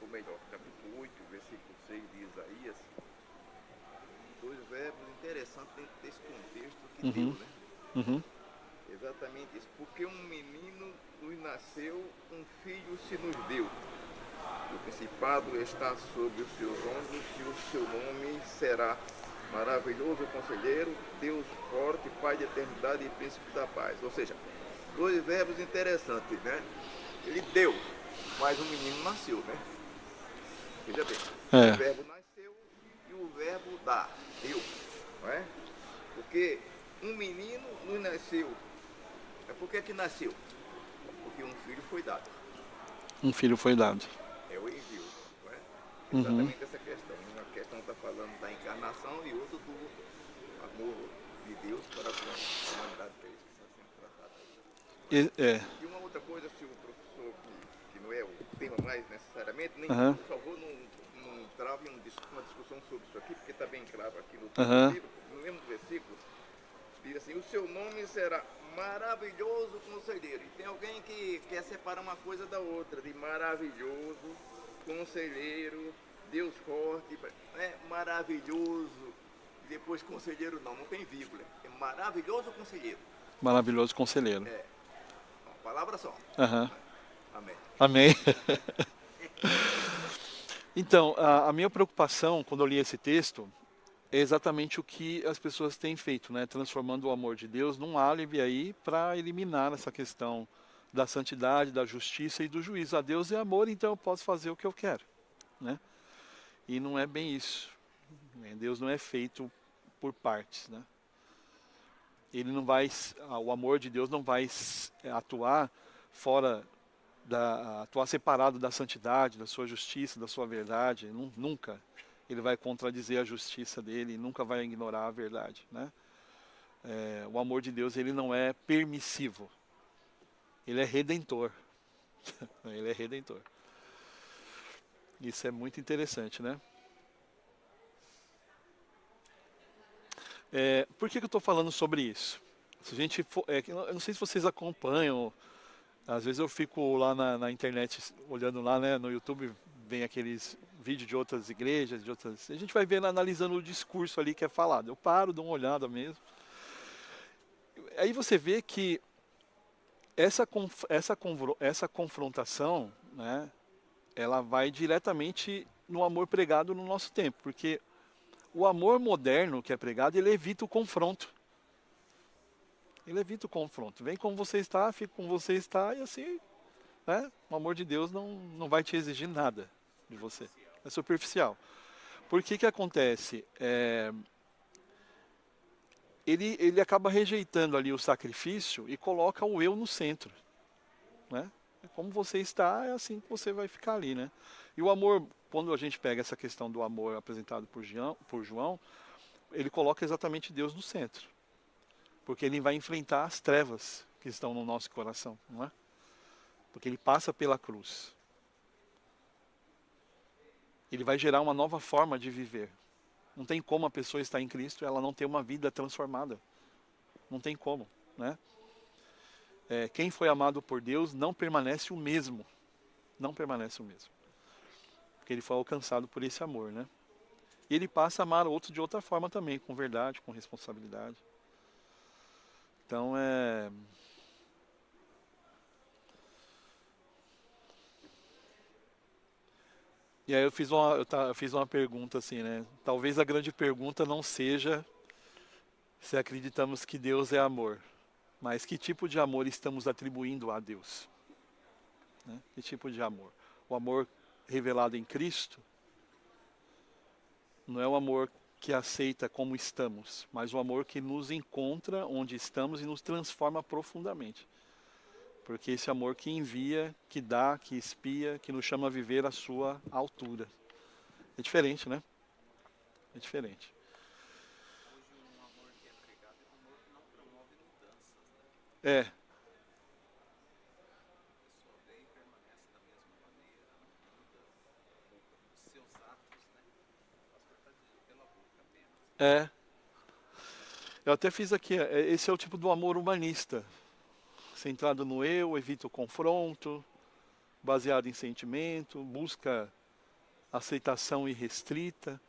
ou melhor, capítulo 8, versículo 6 de Isaías, dois verbos interessantes dentro desse contexto que deu, né? Uhum. Exatamente isso. Porque um menino nos nasceu, um filho se nos deu. O principado está sobre os seus ombros e o seu nome será Maravilhoso Conselheiro, Deus Forte, Pai de Eternidade e Príncipe da Paz. Ou seja, dois verbos interessantes, né? Ele deu, mas o menino nasceu, né? Veja bem, o verbo nasceu e o verbo dá, deu, não é? Porque um menino nos nasceu. Por que nasceu? Porque um filho foi dado. Um filho foi dado. É o envio, não é? Exatamente essa questão. Uma questão está falando da encarnação e outra do amor de Deus para com a humanidade deles que está sendo tratada. E uma outra coisa, se o professor, que não é o tema mais necessariamente, nem por favor não trave uma discussão sobre isso aqui, porque está bem claro aqui no livro, no mesmo versículo, diz assim, o seu nome será Maravilhoso Conselheiro. E tem alguém que quer separar uma coisa da outra, de maravilhoso, conselheiro, Deus forte, né? Maravilhoso, e depois conselheiro não tem vírgula. É maravilhoso conselheiro. Maravilhoso conselheiro. Uma palavra só. Amém. Amém. Então, a minha preocupação quando eu li esse texto é exatamente o que as pessoas têm feito, né? Transformando o amor de Deus num álibi aí para eliminar essa questão da santidade, da justiça e do juízo. A Deus é amor, então eu posso fazer o que eu quero, né? E não é bem isso. Deus não é feito por partes, né? Ele não vai, o amor de Deus não vai atuar atuar separado da santidade, da sua justiça, da sua verdade. Nunca. Ele vai contradizer a justiça dele, nunca vai ignorar a verdade, né? O amor de Deus, ele não é permissivo, ele é redentor. Ele é redentor. Isso é muito interessante, né? Por que eu estou falando sobre isso? Se a gente eu não sei se vocês acompanham, às vezes eu fico lá na internet, olhando lá, né, no YouTube, vem aqueles vídeos de outras igrejas, a gente vai vendo, analisando o discurso ali que é falado. Eu paro, dou uma olhada mesmo. Aí você vê que essa confrontação, né, ela vai diretamente no amor pregado no nosso tempo, porque o amor moderno que é pregado, ele evita o confronto. Ele evita o confronto. Vem como você está, fica como você está, e assim, né, o amor de Deus não vai te exigir nada de você. É superficial. Por que acontece? Ele acaba rejeitando ali o sacrifício e coloca o eu no centro, né? Como você está, é assim que você vai ficar ali, né? E o amor, quando a gente pega essa questão do amor apresentado por João, ele coloca exatamente Deus no centro. Porque ele vai enfrentar as trevas que estão no nosso coração, não é? Porque ele passa pela cruz. Ele vai gerar uma nova forma de viver. Não tem como a pessoa estar em Cristo e ela não ter uma vida transformada. Não tem como, né? Quem foi amado por Deus não permanece o mesmo. Não permanece o mesmo. Porque ele foi alcançado por esse amor, né? E ele passa a amar outro de outra forma também, com verdade, com responsabilidade. Então E aí eu fiz uma pergunta assim, né? Talvez a grande pergunta não seja se acreditamos que Deus é amor, mas que tipo de amor estamos atribuindo a Deus, né? Que tipo de amor? O amor revelado em Cristo não é o amor que aceita como estamos, mas o amor que nos encontra onde estamos e nos transforma profundamente. Porque esse amor que envia, que dá, que espia, que nos chama a viver à sua altura. É diferente, né? É diferente. Hoje um amor que é pregado é um amor que não promove mudanças, né? É, A pessoa vem e permanece da mesma maneira, não muda os seus atos, né? O pastor está dizendo pela boca apenas. é. Eu até fiz aqui, esse é o tipo do amor humanista. Centrado no eu, evita o confronto, baseado em sentimento, busca aceitação irrestrita.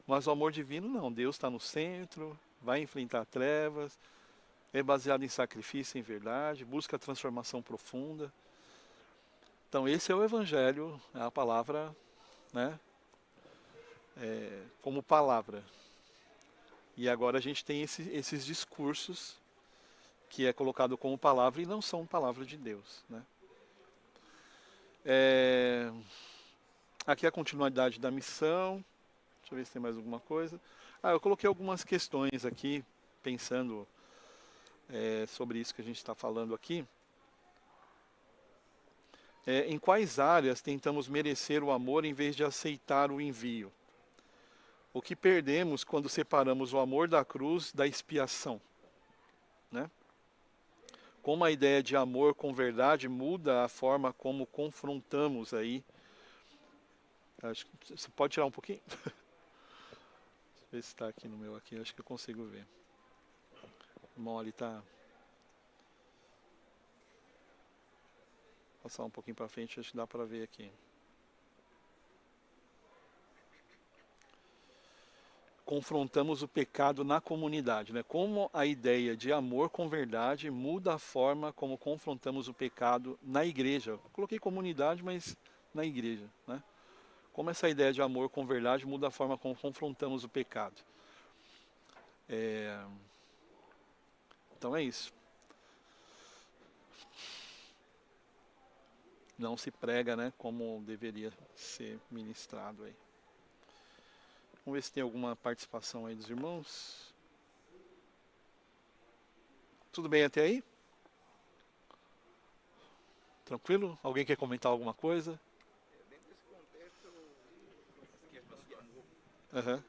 Mas o amor divino não, Deus está no centro, vai enfrentar trevas, é baseado em sacrifício, em verdade, busca a transformação profunda. Então esse é o Evangelho, é a palavra, né? Como palavra. E agora a gente tem esses discursos que é colocado como palavra e não são palavra de Deus, né? Aqui é a continuidade da missão. Deixa eu ver se tem mais alguma coisa. Eu coloquei algumas questões aqui, pensando sobre isso que a gente está falando aqui. Em quais áreas tentamos merecer o amor em vez de aceitar o envio? O que perdemos quando separamos o amor da cruz da expiação, né? Como a ideia de amor com verdade muda a forma como confrontamos aí. Acho que você pode tirar um pouquinho? Deixa eu ver se está aqui no meu aqui, acho que eu consigo ver. O irmão ali está. Passar um pouquinho para frente, acho que dá para ver aqui. Confrontamos o pecado na comunidade, né? Como a ideia de amor com verdade muda a forma como confrontamos o pecado na igreja. Eu coloquei comunidade, mas na igreja, né? Como essa ideia de amor com verdade muda a forma como confrontamos o pecado. Então é isso. Não se prega, né, como deveria ser ministrado aí. Vamos ver se tem alguma participação aí dos irmãos. Tudo bem até aí? Tranquilo? Alguém quer comentar alguma coisa? Dentro desse contexto, essa questão do amor, Aham.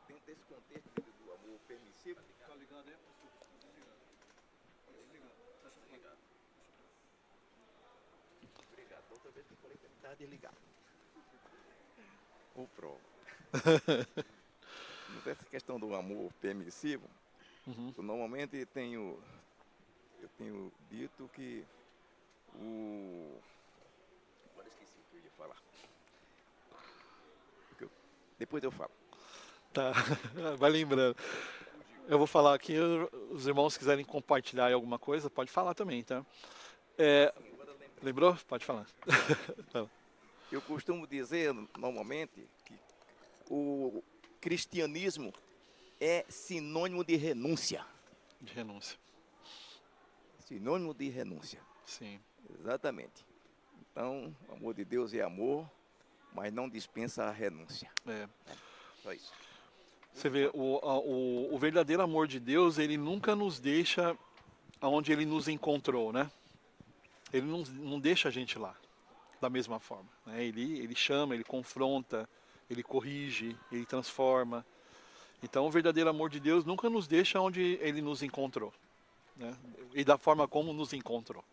dentro desse contexto do amor permissivo, Tá ligado aí, pastor? obrigado. Da outra vez que eu falei que ele estava desligado. Ou prova. Nessa questão do amor permissivo, Uhum. eu normalmente tenho dito que agora esqueci o que eu ia falar. Depois eu falo. Tá, vai lembrando. Eu vou falar aqui, os irmãos quiserem compartilhar aí alguma coisa, pode falar também, tá? Agora eu lembrei. Lembrou? Pode falar. Eu costumo dizer normalmente que o cristianismo é sinônimo de renúncia. De renúncia. Sinônimo de renúncia. Sim. Exatamente. Então, o amor de Deus é amor, mas não dispensa a renúncia. Só isso. Você vê, o verdadeiro amor de Deus, ele nunca nos deixa onde ele nos encontrou, né? Ele não deixa a gente lá, da mesma forma, né? Ele chama, ele confronta, ele corrige, ele transforma. Então, o verdadeiro amor de Deus nunca nos deixa onde ele nos encontrou, né? E da forma como nos encontrou.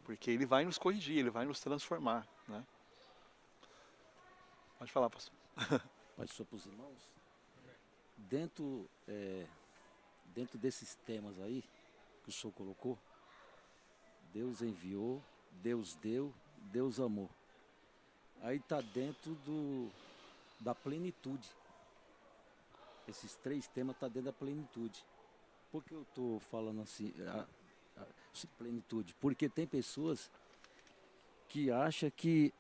Porque ele vai nos corrigir, ele vai nos transformar, né? Pode falar, pastor. Pastor, para os irmãos, dentro desses temas aí que o senhor colocou, Deus enviou, Deus deu, Deus amou. Aí está dentro da plenitude. Esses três temas estão dentro da plenitude. Por que eu estou falando assim, plenitude? Porque tem pessoas que acham que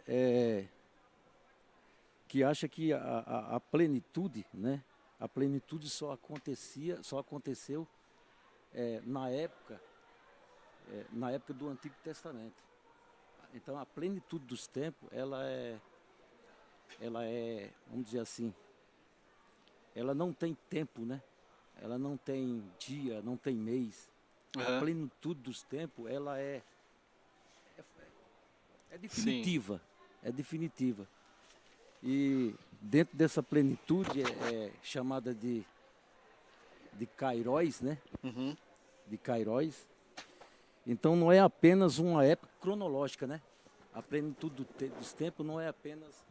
que acha que a plenitude, né? A plenitude só aconteceu na época do Antigo Testamento. Então a plenitude dos tempos, ela é, vamos dizer assim, ela não tem tempo, né? Ela não tem dia, não tem mês. A plenitude dos tempos, ela é definitiva. Sim. É definitiva. E dentro dessa plenitude é chamada de Kairos, né? Uhum. De Kairos. Então não é apenas uma época cronológica, né? A plenitude dos tempos não é apenas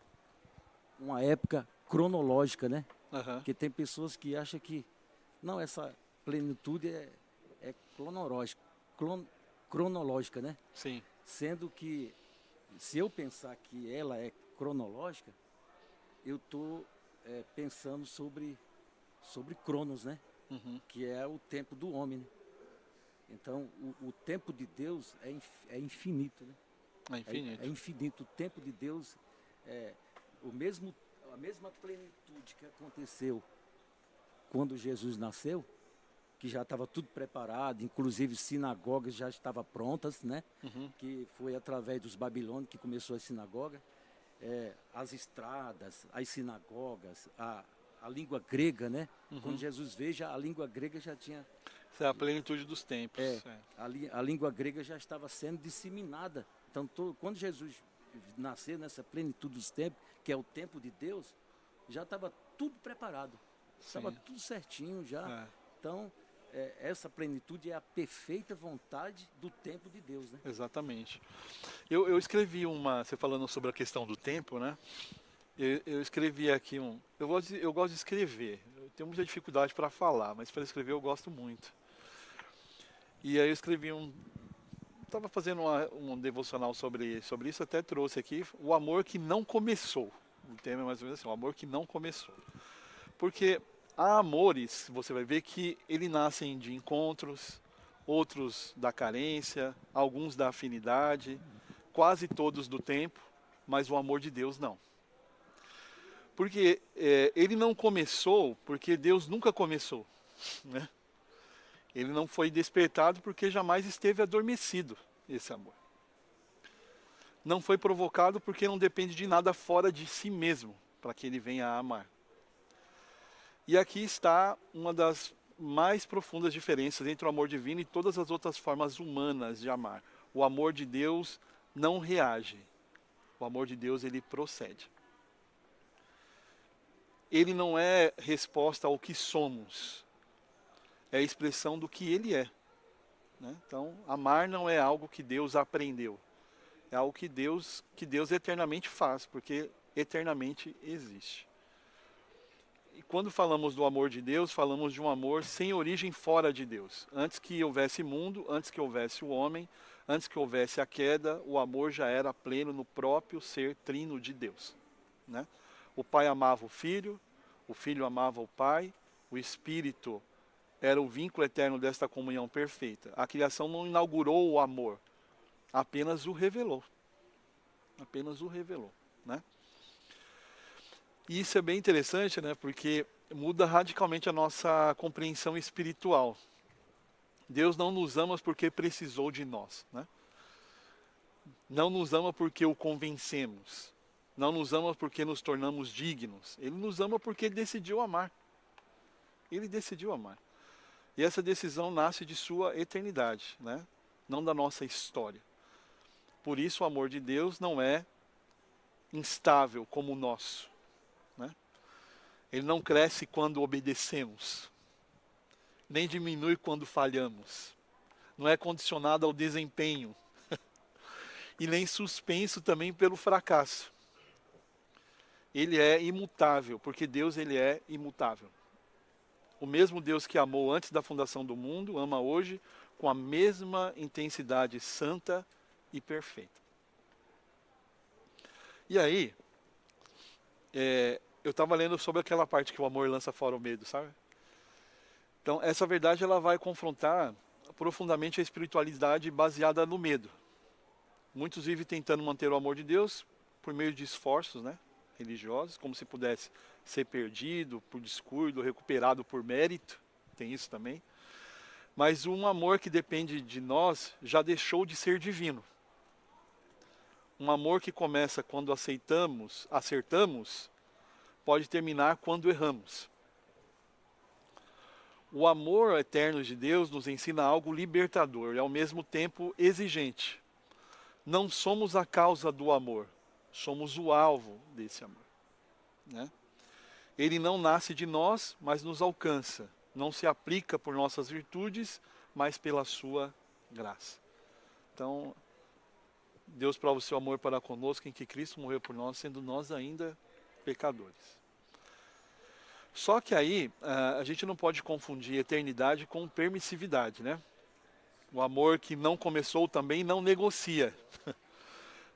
uma época cronológica, né? Uhum. Porque tem pessoas que acham que não, essa plenitude é cronológica, né? Sim. Sendo que, se eu pensar que ela é cronológica, eu estou pensando sobre Cronos, né? Uhum. Que é o tempo do homem, né? Então, o tempo de Deus é infinito, né? É infinito. É infinito. O tempo de Deus é a mesma plenitude que aconteceu quando Jesus nasceu, que já estava tudo preparado, inclusive sinagogas já estavam prontas, né? Uhum. Que foi através dos babilônios que começou a sinagoga. As estradas, as sinagogas, a língua grega, né? Uhum. Quando Jesus veio, a língua grega já tinha... Essa é a plenitude dos tempos. A língua grega já estava sendo disseminada. Então, quando Jesus nasceu nessa plenitude dos tempos, que é o tempo de Deus, já estava tudo preparado. Estava tudo certinho já. Então, essa plenitude é a perfeita vontade do tempo de Deus, né? Exatamente. Eu escrevi você falando sobre a questão do tempo, né? Eu escrevi aqui eu gosto de escrever. Eu tenho muita dificuldade para falar, mas para escrever eu gosto muito. E aí eu escrevi estava fazendo um devocional sobre isso, até trouxe aqui, o amor que não começou. O tema é mais ou menos assim, o amor que não começou. Porque há amores, você vai ver que eles nascem de encontros, outros da carência, alguns da afinidade, quase todos do tempo, mas o amor de Deus não. Porque ele não começou porque Deus nunca começou, né? Ele não foi despertado porque jamais esteve adormecido, esse amor. Não foi provocado porque não depende de nada fora de si mesmo, para que ele venha a amar. E aqui está uma das mais profundas diferenças entre o amor divino e todas as outras formas humanas de amar. O amor de Deus não reage. O amor de Deus, ele procede. Ele não é resposta ao que somos. É a expressão do que ele é. Né? Então, amar não é algo que Deus aprendeu. É algo que Deus eternamente faz, porque eternamente existe. E quando falamos do amor de Deus, falamos de um amor sem origem fora de Deus. Antes que houvesse mundo, antes que houvesse o homem, antes que houvesse a queda, o amor já era pleno no próprio ser trino de Deus. Né? O Pai amava o Filho amava o Pai, o Espírito era o vínculo eterno desta comunhão perfeita. A criação não inaugurou o amor, apenas o revelou. Apenas o revelou. Né? E isso é bem interessante, né? Porque muda radicalmente a nossa compreensão espiritual. Deus não nos ama porque precisou de nós. Né? Não nos ama porque o convencemos. Não nos ama porque nos tornamos dignos. Ele nos ama porque ele decidiu amar. Ele decidiu amar. E essa decisão nasce de sua eternidade, né? Não da nossa história. Por isso o amor de Deus não é instável como o nosso. Né? Ele não cresce quando obedecemos, nem diminui quando falhamos. Não é condicionado ao desempenho e nem suspenso também pelo fracasso. Ele é imutável, porque Deus ele é imutável. O mesmo Deus que amou antes da fundação do mundo, ama hoje com a mesma intensidade santa e perfeita. E aí, eu estava lendo sobre aquela parte que o amor lança fora o medo, sabe? Então, essa verdade ela vai confrontar profundamente a espiritualidade baseada no medo. Muitos vivem tentando manter o amor de Deus por meio de esforços, né? religiosos, como se pudesse ser perdido por descuido, recuperado por mérito, tem isso também. Mas um amor que depende de nós já deixou de ser divino. Um amor que começa quando acertamos, pode terminar quando erramos. O amor eterno de Deus nos ensina algo libertador e ao mesmo tempo exigente. Não somos a causa do amor, somos o alvo desse amor, né? Ele não nasce de nós, mas nos alcança. Não se aplica por nossas virtudes, mas pela sua graça. Então, Deus prova o seu amor para conosco em que Cristo morreu por nós, sendo nós ainda pecadores. Só que aí, a gente não pode confundir eternidade com permissividade, né? O amor que não começou também não negocia,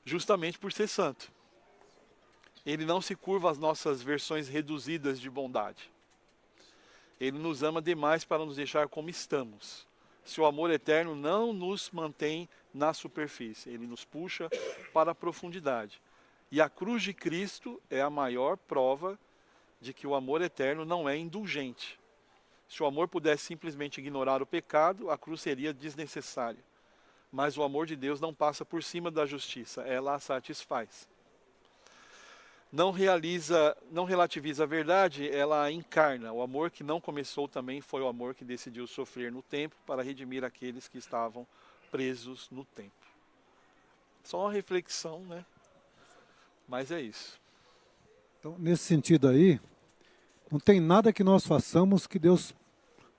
justamente por ser santo. Ele não se curva às nossas versões reduzidas de bondade. Ele nos ama demais para nos deixar como estamos. Seu amor eterno não nos mantém na superfície, ele nos puxa para a profundidade. E a cruz de Cristo é a maior prova de que o amor eterno não é indulgente. Se o amor pudesse simplesmente ignorar o pecado, a cruz seria desnecessária. Mas o amor de Deus não passa por cima da justiça, ela a satisfaz. Não relativiza a verdade, ela a encarna. O amor que não começou também foi o amor que decidiu sofrer no tempo para redimir aqueles que estavam presos no tempo. Só uma reflexão, né? Mas é isso. Então, nesse sentido aí, não tem nada que nós façamos que Deus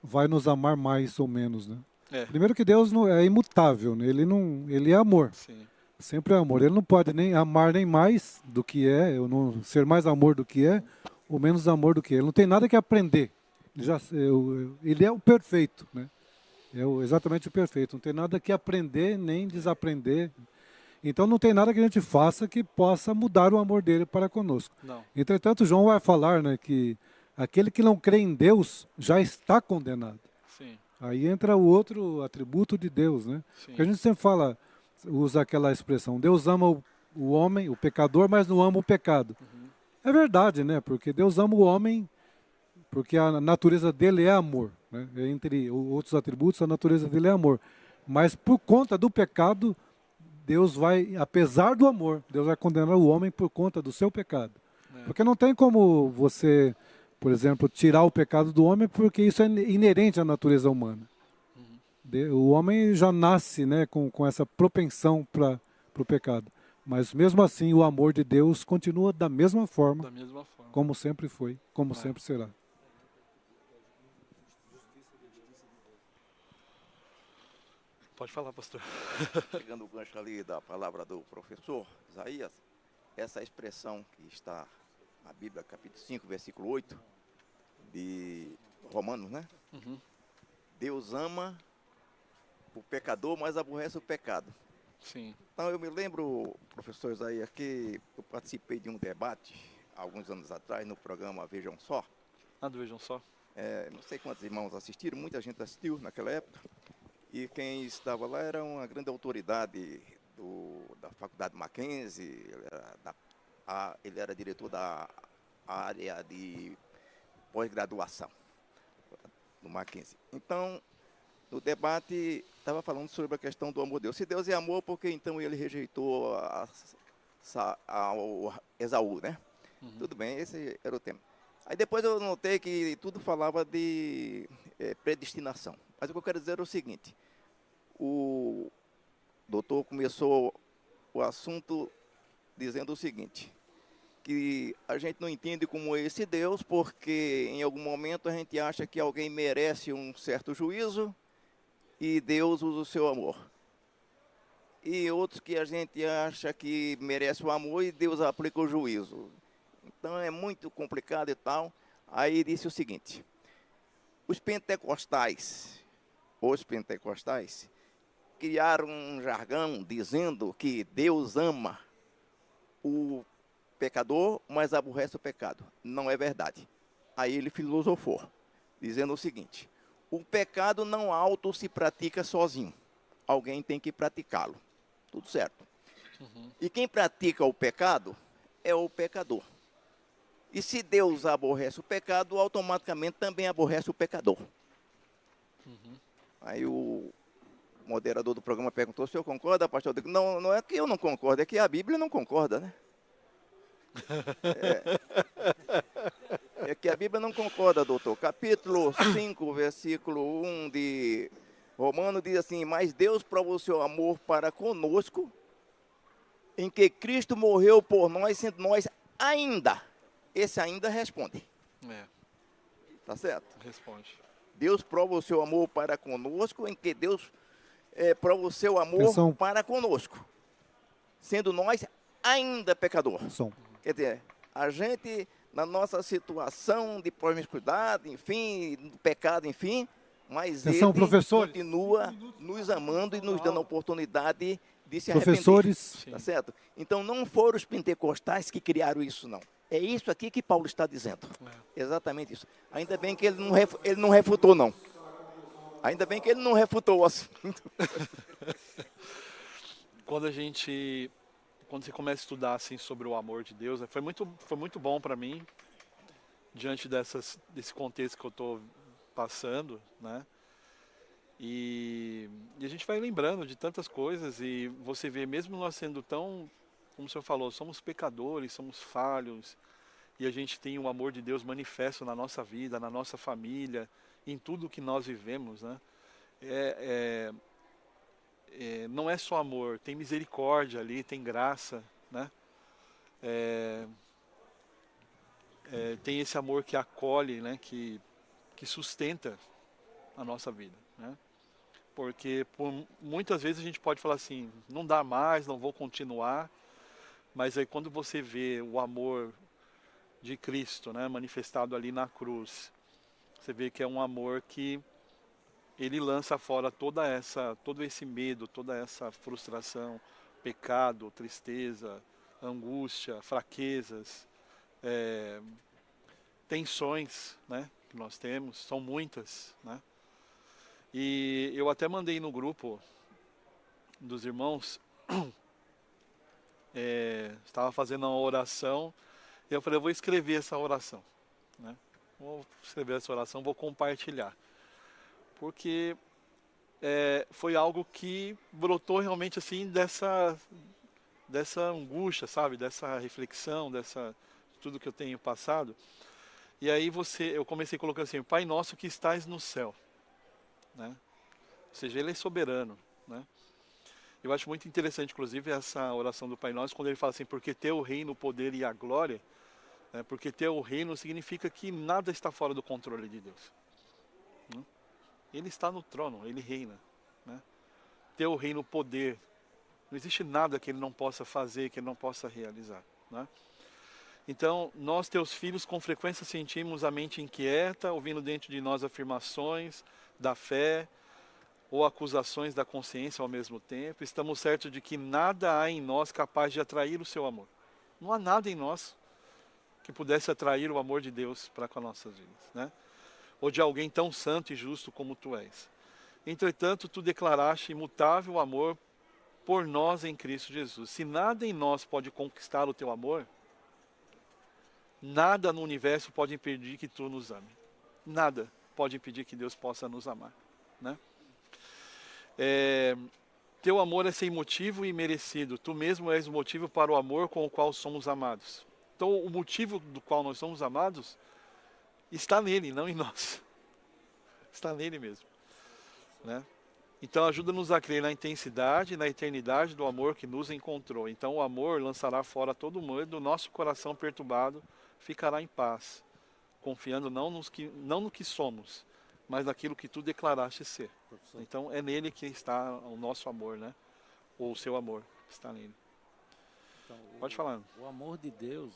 vai nos amar mais ou menos, né? Primeiro que Deus não é imutável, né? Ele é amor. Sim. Sempre é amor. Ele não pode nem amar nem mais do que é, ou não ser mais amor do que é, ou menos amor do que é. Ele não tem nada que aprender. Ele é o perfeito, né? Exatamente o perfeito. Não tem nada que aprender nem desaprender. Então não tem nada que a gente faça que possa mudar o amor dele para conosco. Não. Entretanto, João vai falar, né, que aquele que não crê em Deus já está condenado. Sim. Aí entra o outro atributo de Deus, né? Porque a gente sempre usa aquela expressão, Deus ama o homem, o pecador, mas não ama o pecado. Uhum. É verdade, né? Porque Deus ama o homem, porque a natureza dele é amor, né? Entre outros atributos, a natureza dele é amor. Mas por conta do pecado, Deus vai, apesar do amor, Deus vai condenar o homem por conta do seu pecado. Porque não tem como você, por exemplo, tirar o pecado do homem, porque isso é inerente à natureza humana. O homem já nasce, né, com essa propensão para o pecado. Mas mesmo assim, o amor de Deus continua da mesma forma, como sempre foi, como sempre será. Pode falar, pastor. Pegando o gancho ali da palavra do professor Isaías, essa expressão que está na Bíblia, capítulo 5, versículo 8, de Romanos, né? Uhum. Deus ama o pecador, mas aborrece o pecado. Sim. Então eu me lembro, professor Isaías, que eu participei de um debate, há alguns anos atrás, no programa Vejam Só. Do Vejam Só. Não sei quantos irmãos assistiram, muita gente assistiu naquela época. E quem estava lá era uma grande autoridade da Faculdade Mackenzie, ele era diretor da área de pós-graduação do Mackenzie. Então, no debate, estava falando sobre a questão do amor de Deus. Se Deus é amor, por que então ele rejeitou Esaú, né? Uhum. Tudo bem, esse era o tema. Aí depois eu notei que tudo falava de predestinação. Mas o que eu quero dizer é o seguinte, o doutor começou o assunto dizendo o seguinte, que a gente não entende como é esse Deus, porque em algum momento a gente acha que alguém merece um certo juízo e Deus usa o seu amor. E outros que a gente acha que merece o amor e Deus aplica o juízo. Então é muito complicado e tal. Aí disse o seguinte, os pentecostais criaram um jargão dizendo que Deus ama o pecador, mas aborrece o pecado. Não é verdade. Aí ele filosofou, dizendo o seguinte, o pecado não auto se pratica sozinho. Alguém tem que praticá-lo. Tudo certo. Uhum. E quem pratica o pecado é o pecador. E se Deus aborrece o pecado, automaticamente também aborrece o pecador. Aí o moderador do programa perguntou: o senhor concorda, pastor? Eu digo: não, não é que eu não concordo, é que a Bíblia não concorda, né? É que a Bíblia não concorda, doutor. Capítulo 5, versículo 1 de Romanos diz assim: mas Deus provou o seu amor para conosco, em que Cristo morreu por nós, sendo nós ainda. Esse ainda responde. É, Tá certo? responde. Deus prova o seu amor para conosco, em que Deus prova o seu amor Atenção. para conosco, sendo nós ainda pecador. Som. Quer dizer, a gente, na nossa situação de promiscuidade, enfim, do pecado, enfim, mas Atenção, ele professores. continua nos amando e nos dando a oportunidade de se arrepender. Professores, Tá certo? Então não foram os pentecostais que criaram isso, não. É isso aqui que Paulo está dizendo. Exatamente isso. Ainda bem que ele não refutou, não. Ainda bem que ele não refutou o assunto. Quando você começa a estudar assim sobre o amor de Deus, foi muito bom para mim, diante desse contexto que eu estou passando, né? E a gente vai lembrando de tantas coisas e você vê, mesmo nós sendo tão, como o senhor falou, somos pecadores, somos falhos, e a gente tem o amor de Deus manifesto na nossa vida, na nossa família, em tudo que nós vivemos, né? Não é só amor, tem misericórdia ali, tem graça, né? Tem esse amor que acolhe, né? Que sustenta a nossa vida, né? Porque muitas vezes a gente pode falar assim, não dá mais, não vou continuar, mas aí quando você vê o amor de Cristo, né, manifestado ali na cruz, você vê que é um amor que ele lança fora todo esse medo, toda essa frustração, pecado, tristeza, angústia, fraquezas, tensões, né, que nós temos, são muitas, né? E eu até mandei no grupo dos irmãos, estava fazendo uma oração, e eu falei, eu vou escrever essa oração, né? Vou escrever essa oração, vou compartilhar. Porque foi algo que brotou realmente assim dessa angústia, sabe? Dessa reflexão, de tudo que eu tenho passado. E aí eu comecei colocando assim, Pai nosso que estais no céu, né? Ou seja, Ele é soberano, né? Eu acho muito interessante, inclusive, essa oração do Pai Nosso, quando ele fala assim, porque teu o reino, o poder e a glória, né? Porque teu o reino significa que nada está fora do controle de Deus, né? Ele está no trono, Ele reina, né? Teu o reino, o poder, não existe nada que Ele não possa fazer, que Ele não possa realizar, né? Então, nós, teus filhos, com frequência sentimos a mente inquieta, ouvindo dentro de nós afirmações da fé ou acusações da consciência ao mesmo tempo. Estamos certos de que nada há em nós capaz de atrair o seu amor. Não há nada em nós que pudesse atrair o amor de Deus para com as nossas vidas, né? Ou de alguém tão santo e justo como tu és. Entretanto, tu declaraste imutável amor por nós em Cristo Jesus. Se nada em nós pode conquistar o teu amor, nada no universo pode impedir que tu nos ame. Nada pode impedir que Deus possa nos amar, né? Teu amor é sem motivo e merecido. Tu mesmo és o motivo para o amor com o qual somos amados. Então, o motivo do qual nós somos amados está nele, não em nós. Está nele mesmo, né? Então, ajuda-nos a crer na intensidade, na eternidade do amor que nos encontrou. Então, o amor lançará fora todo o medo, o nosso coração perturbado ficará em paz, confiando não no que somos, mas naquilo que tu declaraste ser. Então, é nele que está o nosso amor, né? Ou o seu amor está nele. Então, Pode falar. O amor de Deus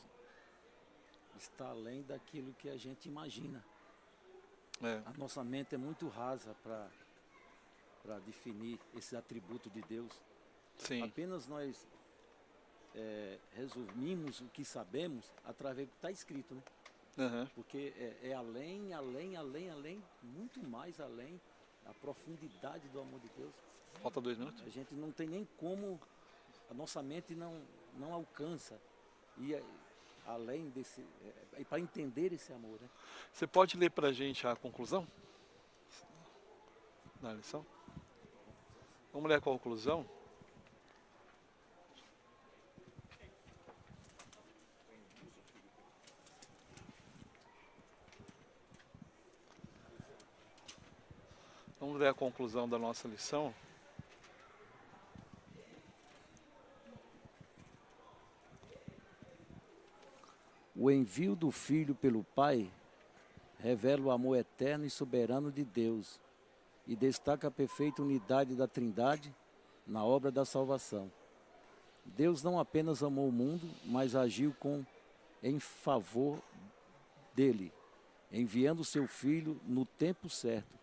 está além daquilo que a gente imagina. A nossa mente é muito rasa para definir esse atributo de Deus. Sim. Apenas nós resumimos o que sabemos através do que está escrito, né? Uhum. Porque é além, muito mais além, a profundidade do amor de Deus. Falta 2 minutos. A gente não tem nem como, a nossa mente não alcança. E além desse, para entender esse amor, né? Você pode ler para a gente a conclusão da lição? Vamos ler a conclusão? Vamos ler a conclusão da nossa lição? O envio do Filho pelo Pai revela o amor eterno e soberano de Deus e destaca a perfeita unidade da Trindade na obra da salvação. Deus não apenas amou o mundo, mas agiu em favor dele, enviando seu Filho no tempo certo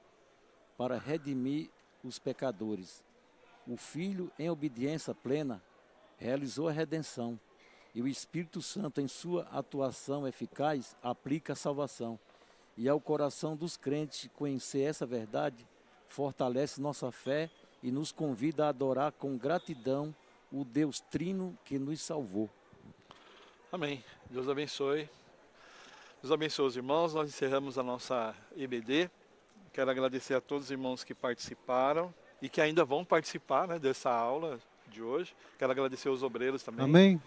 para redimir os pecadores. O Filho, em obediência plena, realizou a redenção e o Espírito Santo, em sua atuação eficaz, aplica a salvação. E ao coração dos crentes conhecer essa verdade, fortalece nossa fé e nos convida a adorar com gratidão o Deus Trino que nos salvou. Amém. Deus abençoe. Deus abençoe os irmãos. Nós encerramos a nossa EBD. Quero agradecer a todos os irmãos que participaram e que ainda vão participar, né, dessa aula de hoje. Quero agradecer aos obreiros também. Amém.